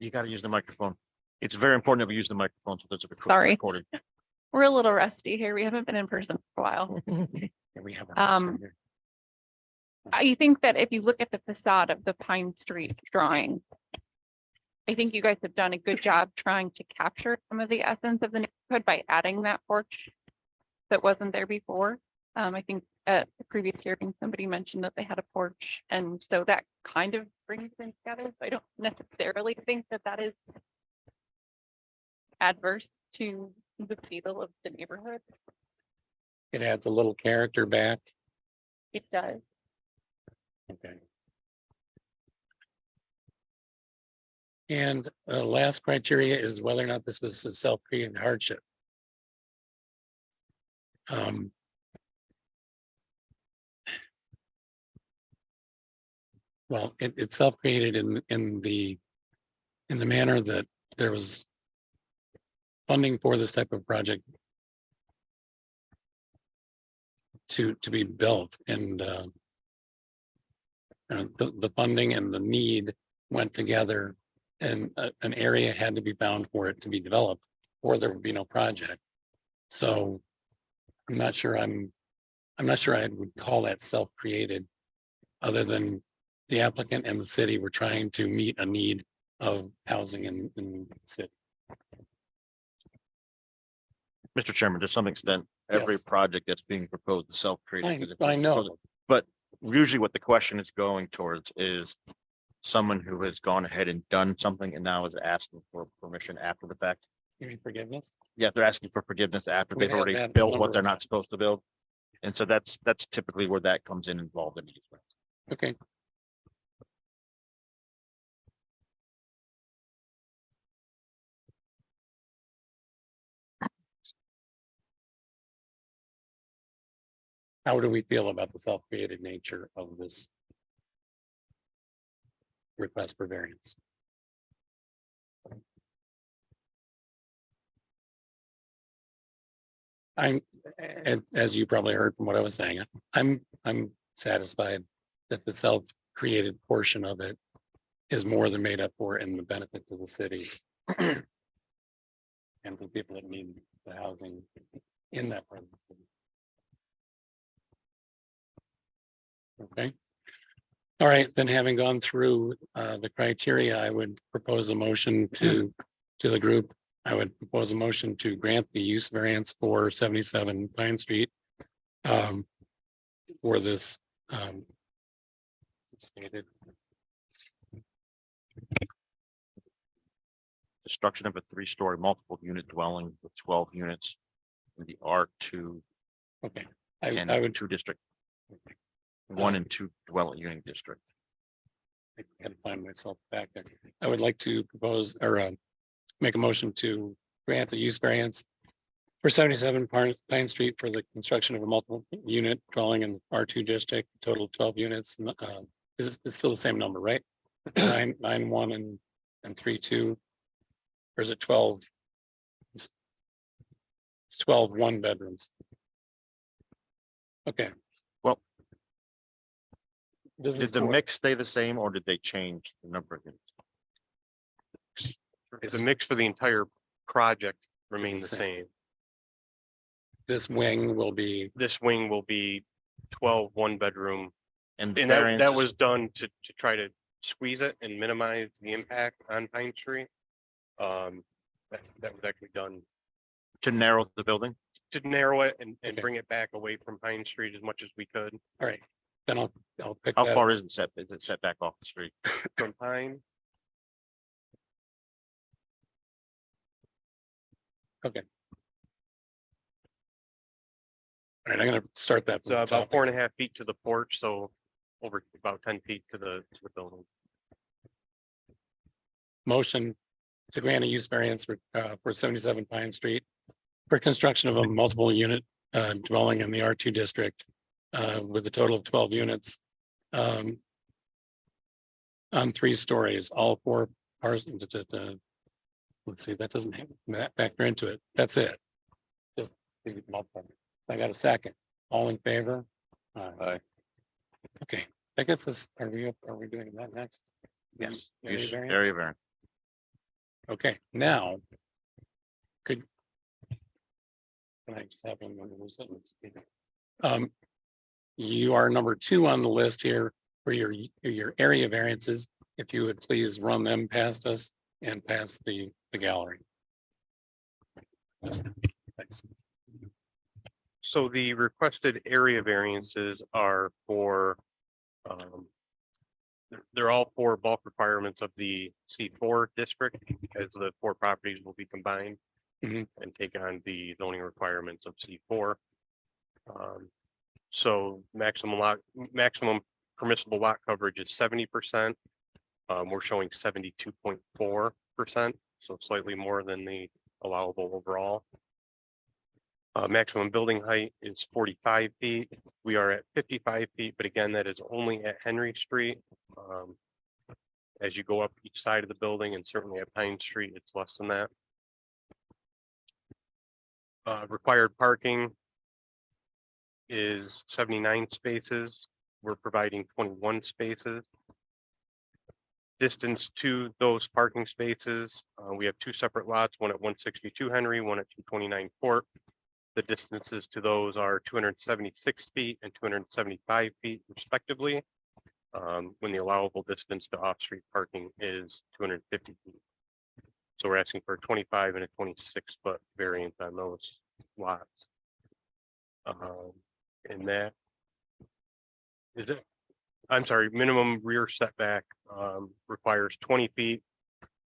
Speaker 3: You got to use the microphone. It's very important that we use the microphone so there's a
Speaker 10: Sorry.
Speaker 3: recording.
Speaker 10: We're a little rusty here. We haven't been in person for a while.
Speaker 2: Yeah, we have.
Speaker 10: I think that if you look at the facade of the Pine Street drawing, I think you guys have done a good job trying to capture some of the essence of the neighborhood by adding that porch that wasn't there before. I think at the previous hearing, somebody mentioned that they had a porch, and so that kind of brings them together. So I don't necessarily think that that is adverse to the feel of the neighborhood.
Speaker 2: It adds a little character back.
Speaker 10: It does.
Speaker 2: Okay. And last criteria is whether or not this was a self-created hardship. Well, it's self-created in the manner that there was funding for this type of project to be built, and the funding and the need went together, and an area had to be found for it to be developed, or there would be no project. So I'm not sure I would call that self-created, other than the applicant and the city were trying to meet a need of housing in the city.
Speaker 3: Mr. Chairman, to some extent, every
Speaker 2: Yes.
Speaker 3: project that's being proposed is self-created.
Speaker 2: I know.
Speaker 3: But usually what the question is going towards is someone who has gone ahead and done something and now is asking for permission after the fact.
Speaker 2: You mean forgiveness?
Speaker 3: Yeah, they're asking for forgiveness after
Speaker 2: We've
Speaker 3: they've
Speaker 2: had
Speaker 3: already
Speaker 2: that a
Speaker 3: built
Speaker 2: number
Speaker 3: what
Speaker 2: of
Speaker 3: they're not
Speaker 2: times.
Speaker 3: supposed to build. And so that's typically where that comes in involved in these.
Speaker 2: Okay. How do we feel about the self-created nature of this request for variance? I'm, as you probably heard from what I was saying, I'm satisfied that the self-created portion of it is more than made up for in the benefit to the city. And for people that need the housing in that part of the city. Okay. All right, then having gone through the criteria, I would propose a motion to the group. I would propose a motion to grant the use variance for 77 Pine Street. For this stated
Speaker 3: Construction of a 3-story multiple unit dwelling with 12 units in the R2
Speaker 2: okay.
Speaker 3: and
Speaker 2: I would
Speaker 3: two district. 1 and 2 dwelling unit district.
Speaker 2: I had to find myself back there. I would like to propose or make a motion to grant the use variance for 77 Pine Street for the construction of a multiple unit dwelling in R2 district, total of 12 units. This is still the same number, right? 9.1 and 3.2. Or is it 12? It's 12 one bedrooms. Okay.
Speaker 3: Well,
Speaker 2: This is
Speaker 3: did the
Speaker 2: for-
Speaker 3: mix stay the same or did they change the number of units?
Speaker 4: The mix for the entire project remains
Speaker 2: the
Speaker 4: the
Speaker 2: same.
Speaker 4: same.
Speaker 2: this wing will be,
Speaker 4: This wing will be 12 one-bedroom.
Speaker 3: And
Speaker 4: And that
Speaker 3: variances
Speaker 4: was done to try to squeeze it and minimize the impact on Pine Street. That was actually done
Speaker 3: to narrow the building?
Speaker 4: to narrow it and
Speaker 2: Okay.
Speaker 4: bring it back away from Pine Street as much as we could
Speaker 2: all right, then I'll pick
Speaker 3: How
Speaker 2: that
Speaker 3: far
Speaker 2: up.
Speaker 3: is it set back off the street?
Speaker 4: from Pine.
Speaker 2: All right, I'm gonna start that.
Speaker 4: So about 4.5 feet to the porch, so over about 10 feet to the building.
Speaker 2: Motion to grant a use variance for 77 Pine Street for construction of a multiple unit dwelling in the R2 district with a total of 12 units on 3 stories, all 4 parcels. Let's see, that doesn't factor into it. That's it. Just multiple. I got a second. All in favor?
Speaker 1: Aye.
Speaker 2: Okay, that gets us, are we doing that next?
Speaker 3: Yes.
Speaker 2: Area
Speaker 3: Use
Speaker 2: variance?
Speaker 3: area variance.
Speaker 2: Okay, now. Can I just have one more sentence? You are number 2 on the list here for your area variances. If you would please run them past us and past the gallery. Thanks.
Speaker 4: So the requested area variances are for, they're all 4 bulk requirements of the C4 district, as the 4 properties will be combined
Speaker 2: Mhm.
Speaker 4: and take on the zoning requirements of C4. So maximum permissible lot coverage is 70%. We're showing 72.4%, so slightly more than the allowable overall. Maximum building height is 45 feet. We are at 55 feet, but again, that is only at Henry Street. As you go up each side of the building, and certainly at Pine Street, it's less than that. Required parking is 79 spaces. We're providing 21 spaces. Distance to those parking spaces, we have two separate lots, one at 162 Henry, one at 229 Court. The distances to those are 276 feet and 275 feet respectively. When the allowable distance to off-street parking is 250 feet. So we're asking for a 25 and a 26-foot variance on those lots. And that is it. I'm sorry, minimum rear setback requires 20 feet,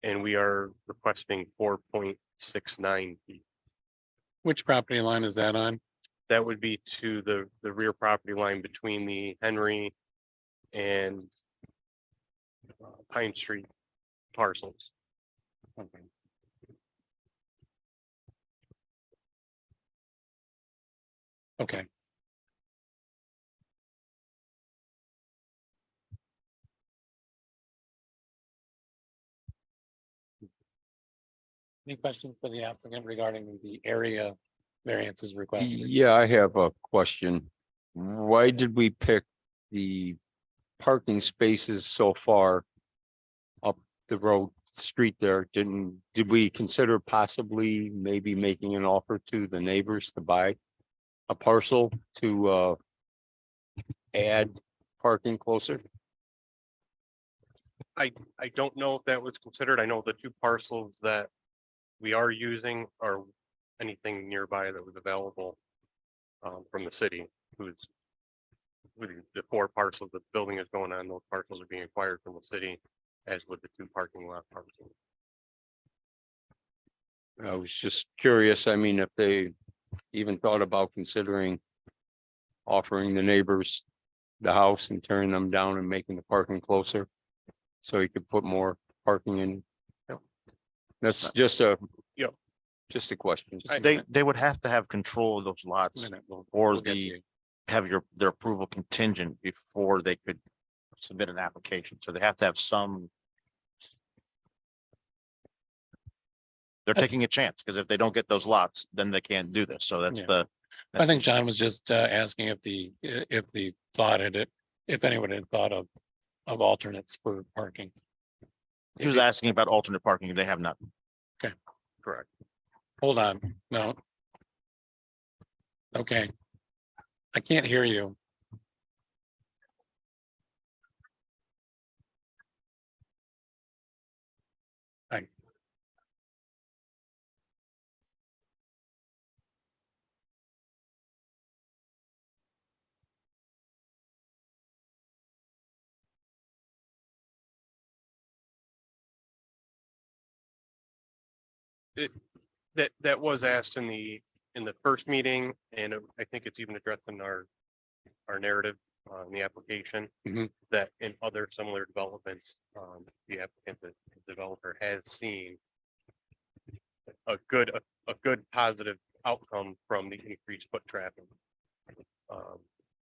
Speaker 4: and we are requesting 4.69 feet.
Speaker 2: Which property line is that on?
Speaker 4: That would be to the rear property line between the Henry and Pine Street parcels.
Speaker 2: Okay. Okay. Any questions for the applicant regarding the area variances requested?
Speaker 1: Yeah, I have a question. Why did we pick the parking spaces so far up the road street there? Did we consider possibly maybe making an offer to the neighbors to buy a parcel to add parking closer?
Speaker 4: I don't know if that was considered. I know the two parcels that we are using are anything nearby that was available from the city, who's with the four parcels that the building is going on. Those parcels are being acquired from the city, as with the two parking lot parcels.
Speaker 1: I was just curious. I mean, if they even thought about considering offering the neighbors the house and tearing them down and making the parking closer, so you could put more parking in. That's just a,
Speaker 4: Yep.
Speaker 1: just a question.
Speaker 3: They would have to have control of those lots or have their approval contingent before they could submit an application. So they have to have some. They're taking a chance, because if they don't get those lots, then they can't do this. So that's
Speaker 2: Yeah. I think John was just asking if the thought had it, if anyone had thought of alternates for parking.
Speaker 3: he was asking about alternate parking. They have not.
Speaker 4: Correct.
Speaker 2: Hold on, no. Okay. I can't hear you.
Speaker 4: That was asked in the first meeting, and I think it's even addressed in our narrative in the application.
Speaker 2: Mhm.
Speaker 4: That in other similar developments, the applicant, the developer has seen a good positive outcome from the increased foot traffic.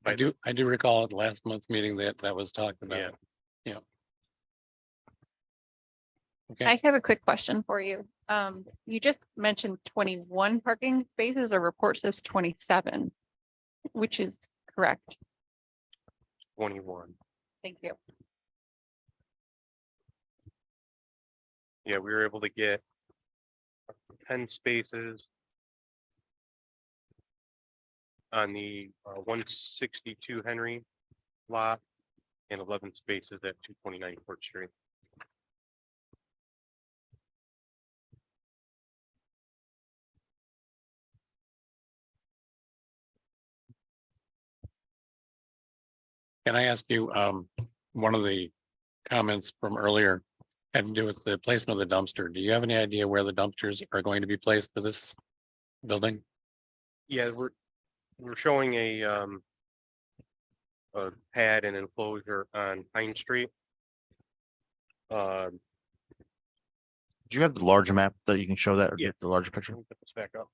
Speaker 2: I do recall at last month's meeting that was talked about.
Speaker 4: Yeah.
Speaker 2: Okay.
Speaker 10: I have a quick question for you. You just mentioned 21 parking spaces. A report says 27, which is correct.
Speaker 4: 21.
Speaker 10: Thank you.
Speaker 4: Yeah, we were able to get 10 spaces on the 162 Henry lot and 11 spaces at 229 Court Street.
Speaker 2: Can I ask you, one of the comments from earlier had to do with the placement of the dumpster. Do you have any idea where the dumpsters are going to be placed for this building?
Speaker 4: Yeah, we're showing a pad and enclosure on Pine Street.
Speaker 3: Do you have the larger map that you can show that, or
Speaker 4: Yeah.
Speaker 3: get the larger picture?
Speaker 4: Let me put this back up.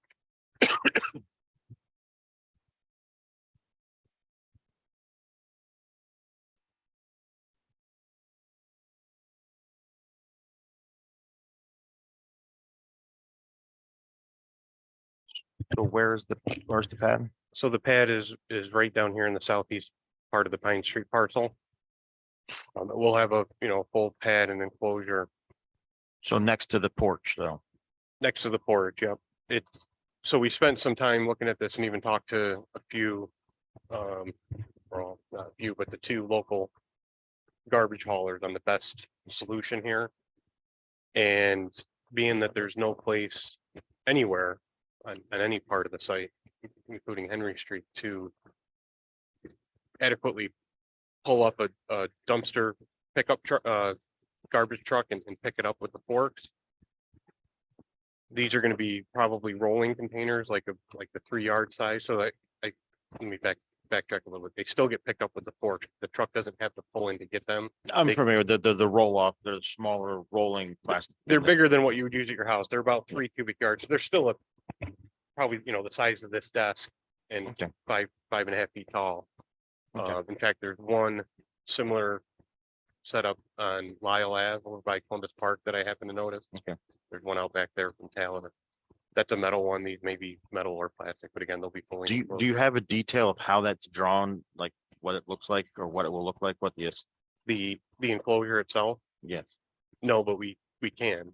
Speaker 3: So where's the pad?
Speaker 4: So the pad is right down here in the southeast part of the Pine Street parcel. We'll have a, full pad and enclosure
Speaker 3: So next to the porch though.
Speaker 4: next to the porch, yep. So we spent some time looking at this and even talked to a few, well, not a few, but the two local garbage haulers on the best solution here. And being that there's no place anywhere on any part of the site, including Henry Street, to adequately pull up a dumpster pickup truck, garbage truck and pick it up with the forks. These are gonna be probably rolling containers, like the 3-yard size, so that let me backtrack a little bit. They still get picked up with the forks. The truck doesn't have to pull in to get them.
Speaker 3: I'm
Speaker 4: They-
Speaker 3: familiar with the roll off, the smaller rolling plastic.
Speaker 4: They're bigger than what you would use at your house. They're about 3 cubic yards. They're still probably, the size of this desk and
Speaker 3: Okay.
Speaker 4: 5.5 feet tall.
Speaker 3: Okay.
Speaker 4: In fact, there's one similar setup on Lyle Ave over by Columbus Park that I happen to notice.
Speaker 3: Okay.
Speaker 4: There's one out back there from Talon. That's a metal one. These may be metal or plastic, but again, they'll be fully.
Speaker 3: Do you have a detail of how that's drawn, like what it looks like or what it will look like, what the is?
Speaker 4: The enclosure itself?
Speaker 3: Yes.
Speaker 4: No, but we can.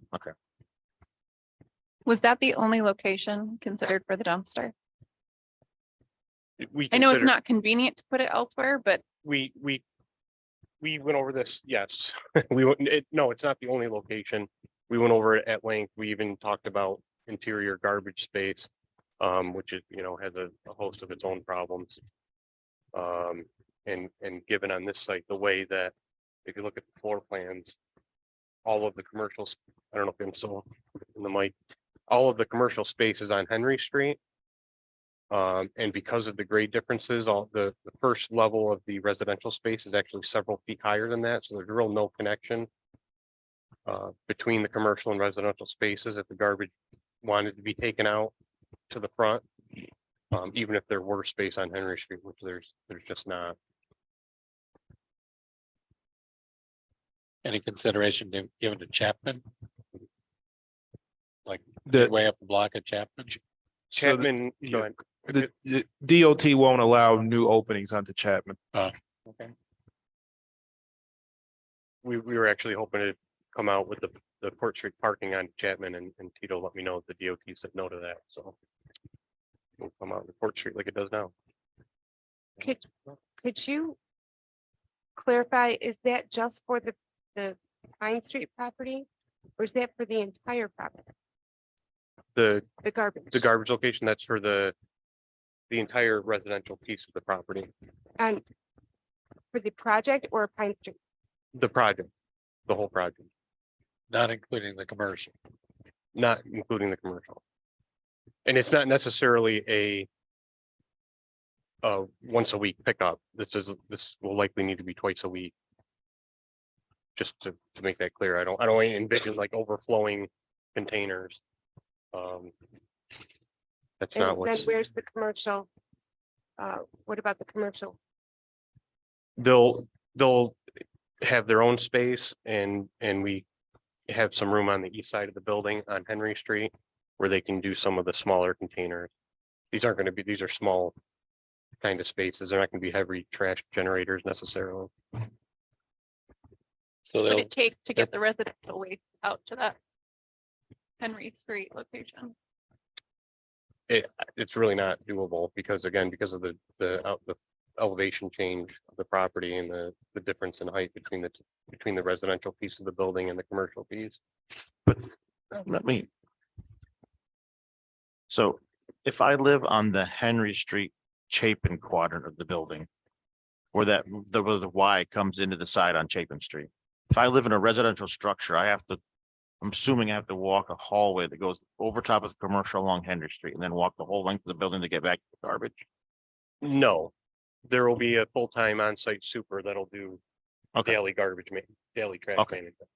Speaker 10: Was that the only location considered for the dumpster?
Speaker 4: We
Speaker 10: I know it's
Speaker 4: consider-
Speaker 10: not convenient to put it elsewhere, but
Speaker 4: We went over this, yes. No, it's not the only location. We went over it at length. We even talked about interior garbage space, which is, has a host of its own problems. And given on this site, the way that, if you look at the floor plans, all of the commercials, I don't know if I'm so in the mic, all of the commercial spaces on Henry Street. And because of the grade differences, all the first level of the residential space is actually several feet higher than that, so there's real no connection between the commercial and residential spaces if the garbage wanted to be taken out to the front. Even if there were space on Henry Street, which there's just not.
Speaker 2: Any consideration given to Chapman? Like
Speaker 6: The,
Speaker 2: way up the block at Chapman?
Speaker 6: so the-
Speaker 4: Chapman,
Speaker 6: yeah.
Speaker 4: go ahead.
Speaker 6: the DOT won't allow new openings onto Chapman.
Speaker 2: Okay.
Speaker 4: We were actually hoping to come out with the Port Street parking on Chapman, and Tito let me know that the DOT said no to that, so. We'll come out to Port Street like it does now.
Speaker 5: Could you clarify, is that just for the Pine Street property? Or is that for the entire property,
Speaker 4: The
Speaker 5: the garbage?
Speaker 4: garbage location, that's for the entire residential piece of the property,
Speaker 5: And for the project or Pine Street?
Speaker 4: the project, the whole project,
Speaker 2: Not including the commercial.
Speaker 4: not including the commercial. And it's not necessarily a once a week pickup. This will likely need to be twice a week. Just to make that clear, I don't envision like overflowing containers. That's
Speaker 5: And
Speaker 4: not
Speaker 5: then
Speaker 4: what's,
Speaker 5: where's the commercial? What about the commercial?
Speaker 4: they'll have their own space, and we have some room on the east side of the building on Henry Street where they can do some of the smaller containers. These are small kind of spaces. They're not gonna be heavy trash generators necessarily.
Speaker 2: So
Speaker 10: what
Speaker 2: they'll,
Speaker 10: would it take to get the residential waste out to that Henry Street location?
Speaker 4: It's really not doable because of the elevation change of the property and the difference in height between the residential piece of the building and the commercial piece.
Speaker 3: Let me. So if I live on the Henry Street Chapin quadrant of the building, where where the Y comes into the side on Chapin Street. If I live in a residential structure, I'm assuming I have to walk a hallway that goes over top of the commercial along Henry Street and then walk the whole length of the building to get back to the garbage.
Speaker 4: No, there will be a full-time on-site super that'll do
Speaker 3: Okay.
Speaker 4: daily daily trash
Speaker 3: Okay.
Speaker 4: management.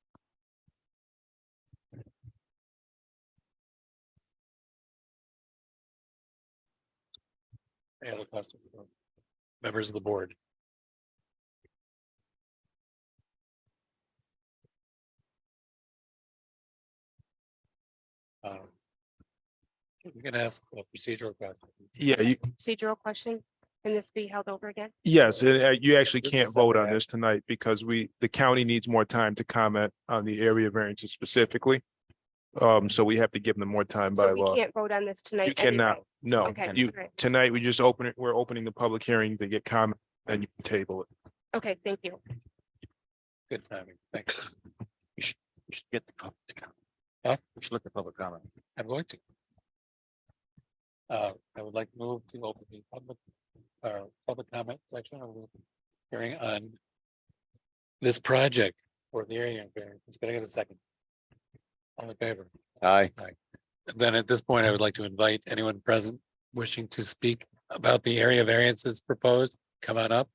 Speaker 2: any other questions? Members of the board? You can ask a procedural question.
Speaker 6: Yeah,
Speaker 5: Procedural question, can this be held over again?
Speaker 6: yes, you actually
Speaker 2: This is
Speaker 6: can't vote
Speaker 2: separate
Speaker 6: on this tonight because the county needs more time to comment on the area variances specifically. So we have to give them more time by
Speaker 5: So we
Speaker 6: law.
Speaker 5: can't vote on this tonight
Speaker 6: You cannot,
Speaker 5: anyway?
Speaker 6: no,
Speaker 5: Okay,
Speaker 6: you,
Speaker 5: all right.
Speaker 6: tonight we're opening the public hearing to get comment and you can table it.
Speaker 5: Okay, thank you.
Speaker 2: Good timing. Thanks.
Speaker 3: You should get the public to comment.
Speaker 2: Huh?
Speaker 3: We should look at public comment.
Speaker 2: I'm going to. I would like to move to open the public comment section of the hearing on this project for the area variance. It's gonna get a second. All in favor?
Speaker 9: Aye.
Speaker 2: Then at this point, I would like to invite anyone present wishing to speak about the area variances proposed, come on up.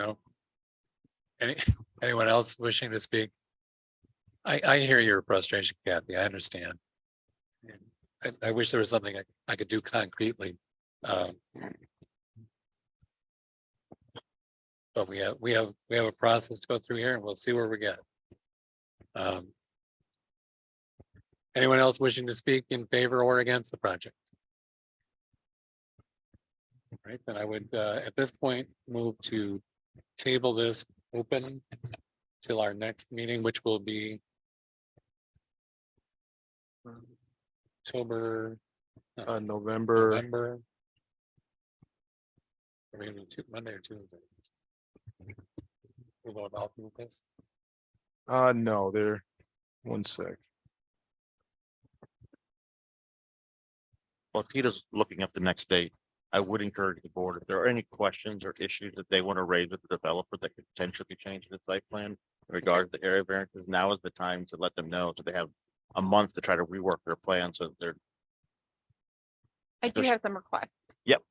Speaker 2: No. Anyone else wishing to speak? I hear your frustration, Kathy. I understand. I wish there was something I could do concretely. But we have a process to go through here and we'll see where we get. Anyone else wishing to speak in favor or against the project? Right, then I would, at this point, move to table this open till our next meeting, which will be October,
Speaker 6: November,
Speaker 2: November. Or maybe Monday or Tuesday. We'll go about this.
Speaker 6: no, there, one sec.
Speaker 3: Well, if Tito's looking up the next date, I would encourage the board, if there are any questions or issues that they want to raise with the developer that could potentially be changed in the site plan in regards to the area variances, now is the time to let them know, so they have a month to try to rework their plan, so they're,
Speaker 10: I do have some requests.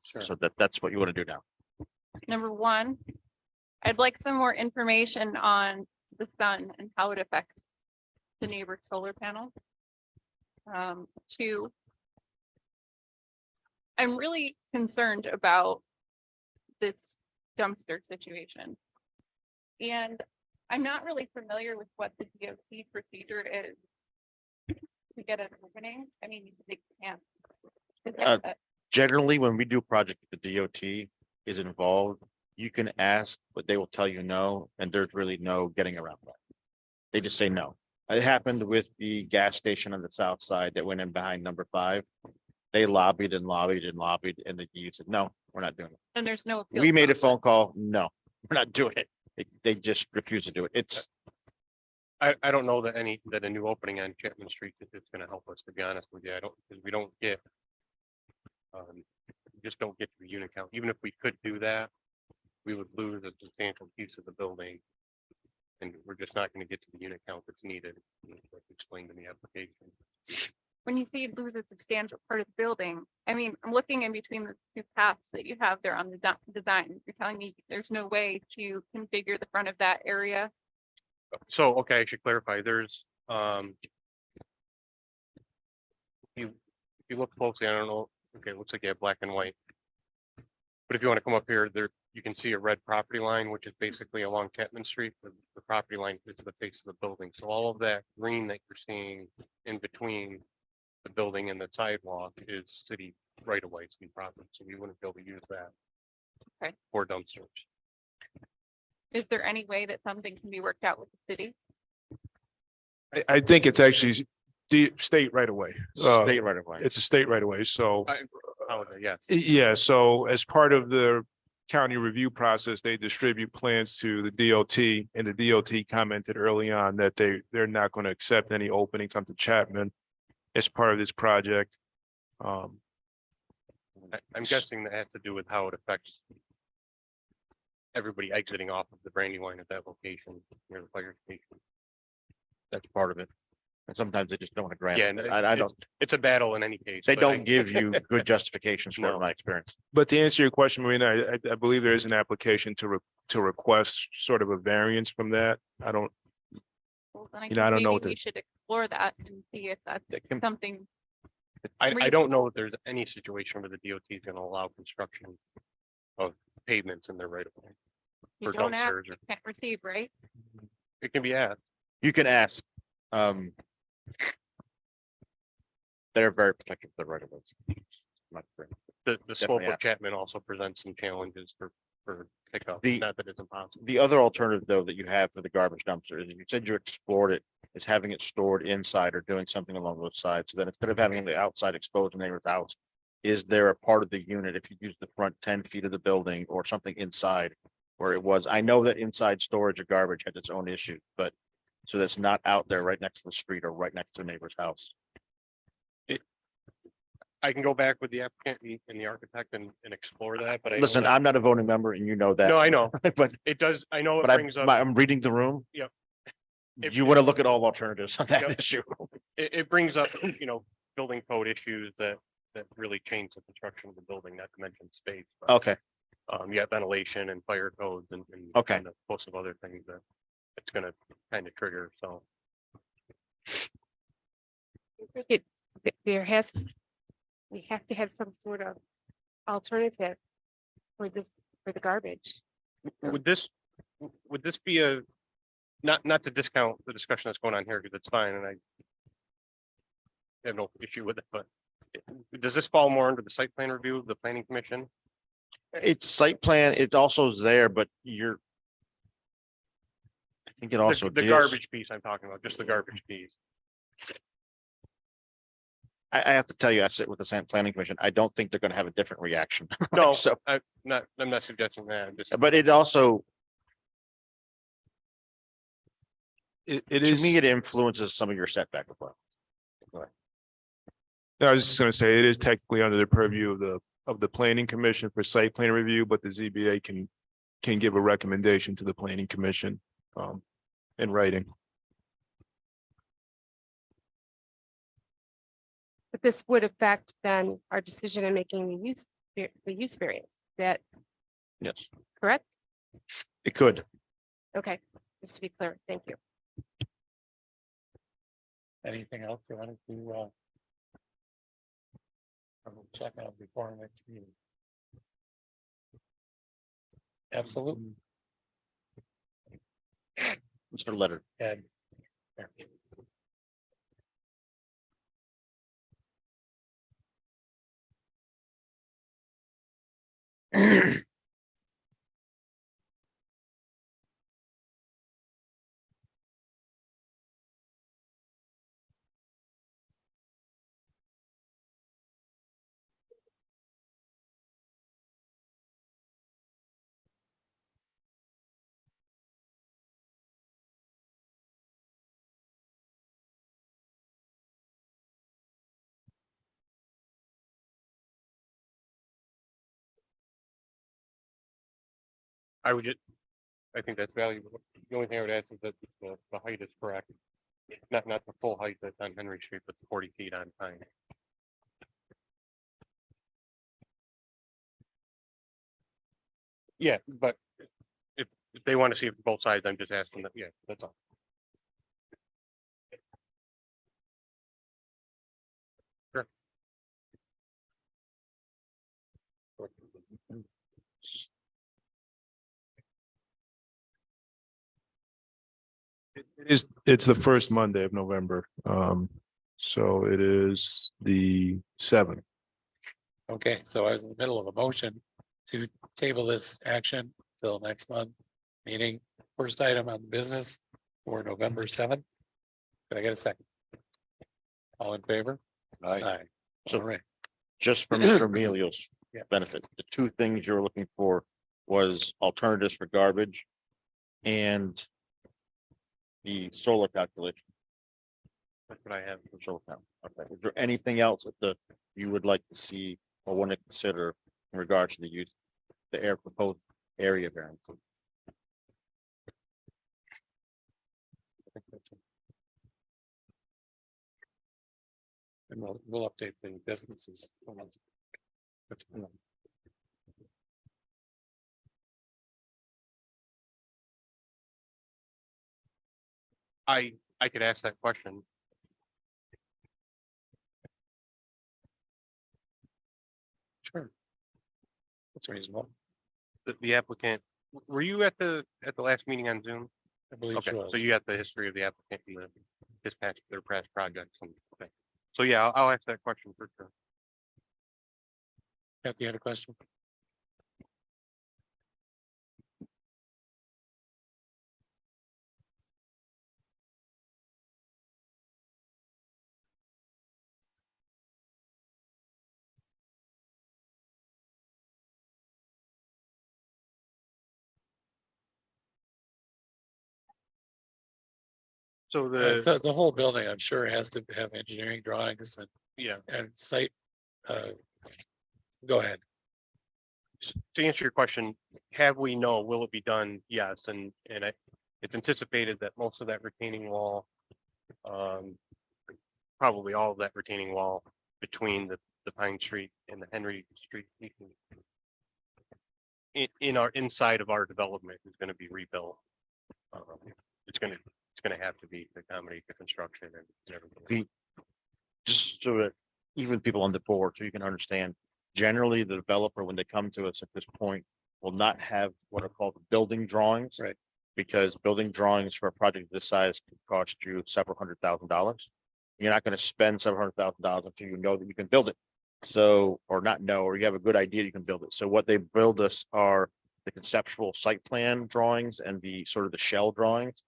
Speaker 2: Sure.
Speaker 3: so that's what you want to do now.
Speaker 10: Number one, I'd like some more information on the sun and how it affects the neighbor's solar panels. Two, I'm really concerned about this dumpster situation. And I'm not really familiar with what the DOT procedure is to get an opening. I mean, they can't.
Speaker 3: Generally, when we do a project, the DOT is involved, you can ask, but they will tell you no, and there's really no getting around that. They just say no. It happened with the gas station on the south side that went in behind number 5. They lobbied and lobbied and lobbied, and the DOT said, no, we're not doing it.
Speaker 10: And there's no. appeal
Speaker 3: We made a
Speaker 10: process.
Speaker 3: phone call, no, we're not doing it. They just refuse to do it. It's,
Speaker 4: I don't know that a new opening on Chapman Street is gonna help us, to be honest with you. I don't, because we don't get. We just don't get to the unit count. Even if we could do that, we would lose a substantial piece of the building. And we're just not gonna get to the unit count that's needed, like explained in the application.
Speaker 10: When you say you lose a substantial part of the building, I mean, I'm looking in between the two paths that you have there on the design. You're telling me there's no way to configure the front of that area.
Speaker 4: So, okay, I should clarify, there's, if you look closely, I don't know, okay, it looks like you have black and white. But if you want to come up here, there, you can see a red property line, which is basically along Chapman Street. The property line is the face of the building. So all of that green that you're seeing in between the building and the sidewalk is city right away, city property. So we wouldn't be able to use that.
Speaker 10: Okay.
Speaker 4: For dumpsters.
Speaker 10: Is there any way that something can be worked out with the city?
Speaker 6: I think it's actually the state right away.
Speaker 3: State right away.
Speaker 6: It's a state right away. So,
Speaker 4: Yes.
Speaker 6: yeah, so as part of the county review process, they distribute plans to the DOT, and the DOT commented early on that they're not going to accept any openings onto Chapman as part of this project.
Speaker 4: I'm guessing that has to do with how it affects everybody exiting off of the Brandywine at that location near the fire station.
Speaker 3: That's part of it. And sometimes they just don't want to grant
Speaker 4: Yeah,
Speaker 3: it.
Speaker 4: and
Speaker 3: I don't,
Speaker 4: it's a battle in any case.
Speaker 3: they
Speaker 4: but I-
Speaker 3: don't give you good justifications for it, in
Speaker 4: No.
Speaker 3: my experience.
Speaker 6: But to answer your question, Marina, I believe there is an application to request sort of a variance from that. I don't,
Speaker 10: Well, then I
Speaker 6: You know, I
Speaker 10: think
Speaker 6: don't know
Speaker 10: maybe
Speaker 6: what the-
Speaker 10: we should explore that and see if that's
Speaker 3: That can-
Speaker 10: something.
Speaker 4: I don't know if there's any situation where the DOT is gonna allow construction of pavements in their right of way.
Speaker 10: You
Speaker 4: For
Speaker 10: don't ask,
Speaker 4: dumpsters
Speaker 10: you
Speaker 4: or,
Speaker 10: can't receive, right?
Speaker 4: it can be asked.
Speaker 3: You can ask, they're very protective of the right of ways. My experience.
Speaker 4: The slope of
Speaker 3: ask.
Speaker 4: Chapman also presents some challenges for pickup,
Speaker 3: The-
Speaker 4: not that it's impossible.
Speaker 3: The other alternative, though, that you have for the garbage dumpster is you said you explored it, is having it stored inside or doing something along those sides. So then instead of having the outside exposed in neighbor's house, is there a part of the unit, if you use the front 10 feet of the building or something inside where it was? I know that inside storage of garbage has its own issue, but so that's not out there right next to the street or right next to a neighbor's house.
Speaker 4: I can go back with the applicant and the architect and explore that, but I.
Speaker 3: Listen, I'm not a voting member and you know that.
Speaker 4: No, I know.
Speaker 3: But,
Speaker 4: It does, I know it
Speaker 3: but I,
Speaker 4: brings up,
Speaker 3: I'm reading the room.
Speaker 4: Yep. If-
Speaker 3: You want to look at all alternatives on that
Speaker 4: Yep.
Speaker 3: issue.
Speaker 4: it brings up, building code issues that really change the construction of the building, not to mention space. but,
Speaker 3: Okay,
Speaker 4: You got ventilation and fire codes and.
Speaker 3: Okay.
Speaker 4: and a host of other things that it's gonna kind of trigger, so.
Speaker 5: I think it, there has to, we have to have some sort of alternative for this, for the garbage.
Speaker 4: Would this be a, not to discount the discussion that's going on here, because it's fine, and I have no issue with it, but does this fall more under the site plan review of the planning commission?
Speaker 3: it's site plan, it also is there, but I think it also
Speaker 4: The
Speaker 3: deals.
Speaker 4: garbage piece I'm talking about, just the garbage piece.
Speaker 3: I have to tell you, I sit with the same planning commission. I don't think they're gonna have a different reaction.
Speaker 4: No,
Speaker 3: So,
Speaker 4: I'm not suggesting that, I'm just.
Speaker 3: but it also,
Speaker 6: it
Speaker 3: to
Speaker 6: is.
Speaker 3: me, it influences some of your setback requirements.
Speaker 6: I was just gonna say, it is technically under the purview of the planning commission for site plan review, but the ZBA can give a recommendation to the planning commission in writing.
Speaker 5: But this would affect then our decision in making the use variance. Is that
Speaker 3: Yes,
Speaker 5: correct?
Speaker 3: it could.
Speaker 5: Okay, just to be clear, thank you.
Speaker 2: Anything else you wanted to check out before our next meeting? Absolutely.
Speaker 3: Mr. Leonard.
Speaker 2: Ed.
Speaker 4: I think that's valuable. The only thing I would add is that the height is correct. Not the full height that's on Henry Street, but the 40 feet on Pine. Yeah, but if they want to see it from both sides, I'm just asking that, yeah, that's all. Sure.
Speaker 6: It's the first Monday of November. So it is the 7th.
Speaker 2: Okay, so I was in the middle of a motion to table this action till next month meeting. First item on business for November 7th. Can I get a second? All in favor? Aye.
Speaker 3: So-
Speaker 2: All right.
Speaker 3: Just for Mr. Emilio's
Speaker 2: Yes.
Speaker 3: benefit, the two things you were looking for was alternatives for garbage and the solar calculation.
Speaker 4: That's what I have.
Speaker 3: for solar panel. Okay, is there anything else that you would like to see or want to consider in regards to the use, the air proposed area variance?
Speaker 2: I think that's it. And we'll update the businesses. That's fine.
Speaker 4: I could ask that question.
Speaker 2: Sure. That's reasonable.
Speaker 4: The applicant, were you at the last meeting on Zoom?
Speaker 2: I believe
Speaker 4: Okay,
Speaker 2: she
Speaker 4: so
Speaker 2: was.
Speaker 4: you got the history of the applicant and his past, their past projects. Okay. So yeah, I'll ask that question for sure.
Speaker 2: Kathy, you had a question?
Speaker 4: So
Speaker 2: The whole building, I'm sure, has to have engineering drawings
Speaker 4: yeah,
Speaker 2: and site. Go ahead.
Speaker 4: to answer your question, have we know, will it be done? Yes, and it's anticipated that most of that retaining wall, probably all of that retaining wall between the Pine Street and the Henry Street in our inside of our development is going to be rebuilt. It's gonna have to be to accommodate the construction and everything.
Speaker 3: Just so that even people on the board, so you can understand, generally the developer, when they come to us at this point, will not have what are called building drawings.
Speaker 2: Right.
Speaker 3: Because building drawings for a project this size could cost you several $100,000. You're not gonna spend several $100,000 until you know that you can build it. So, or not know, or you have a good idea you can build it. So what they build us are the conceptual site plan drawings and the sort of the shell drawings.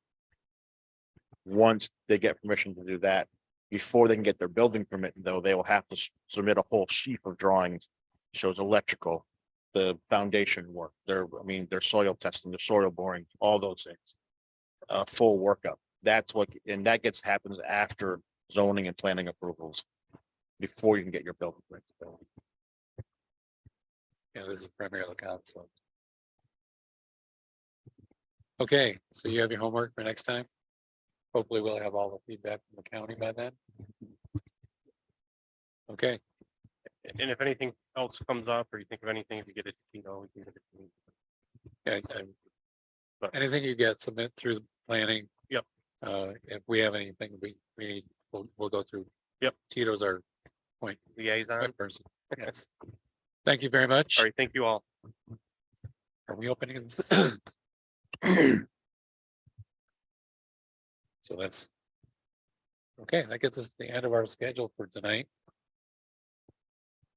Speaker 3: Once they get permission to do that, before they can get their building permit, though, they will have to submit a whole sheet of drawings. Shows electrical, the foundation work, their soil testing, their soil boring, all those things. Full workup. That's what, and that happens after zoning and planning approvals. Before you can get your building permit.
Speaker 2: Yeah, this is primarily council. Okay, so you have your homework for next time. Hopefully we'll have all the feedback from the county by then. Okay,
Speaker 4: And if anything else comes up or you think of anything, if you get it, we can get it to me.
Speaker 2: yeah, anything you get, submit through the planning.
Speaker 4: Yep.
Speaker 2: If we have anything we need, we'll go through.
Speaker 4: Yep.
Speaker 2: Tito's our point
Speaker 4: Liaison.
Speaker 2: person. Yes. Thank you very much.
Speaker 4: All right, thank you all.
Speaker 2: Are we opening this? So that's. Okay, that gets us to the end of our schedule for tonight.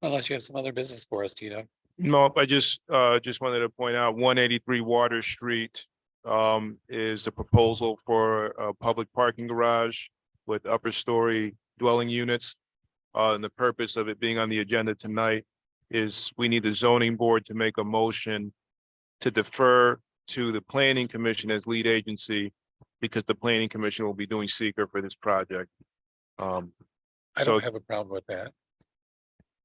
Speaker 2: Unless you have some other business for us, Tito.
Speaker 6: No, I just wanted to point out 183 Water Street is a proposal for a public parking garage with upper story dwelling units. And the purpose of it being on the agenda tonight is we need the zoning board to make a motion to defer to the planning commission as lead agency, because the planning commission will be doing seeker for this project.
Speaker 2: I
Speaker 6: So
Speaker 2: don't have a problem with that.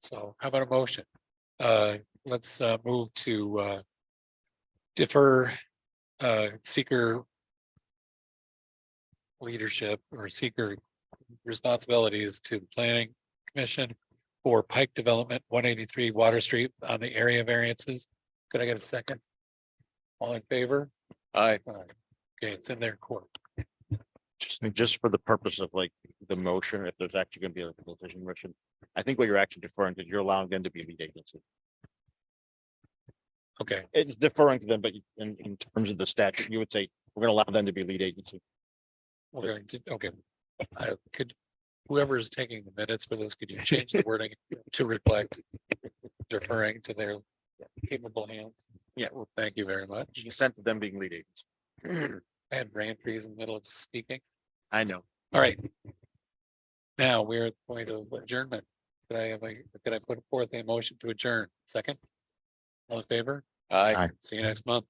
Speaker 2: So how about a motion? Let's move to defer seeker leadership or seeker responsibilities to the planning commission for PIKE Development 183 Water Street on the area variances. Could I get a second? All in favor?
Speaker 3: Aye.
Speaker 2: Okay, it's in their court.
Speaker 3: Just for the purpose of like the motion, if there's actually gonna be a decision motion, I think what you're actually deferring to, you're allowing them to be lead agency.
Speaker 2: Okay,
Speaker 3: It's deferring to them, but in terms of the statute, you would say, we're gonna allow them to be lead agency.
Speaker 2: okay. Could, whoever is taking the minutes for this, could you change the wording to reflect deferring to their capable hands?
Speaker 3: Yeah.
Speaker 2: Well, thank you very much.
Speaker 3: Consent to them being lead agency.
Speaker 2: I had brain freeze in the middle of speaking.
Speaker 3: I know.
Speaker 2: All right. Now we're at the point of adjournment. Could I put forth a motion to adjourn? Second? All in favor?
Speaker 1: Aye.
Speaker 2: See you next month.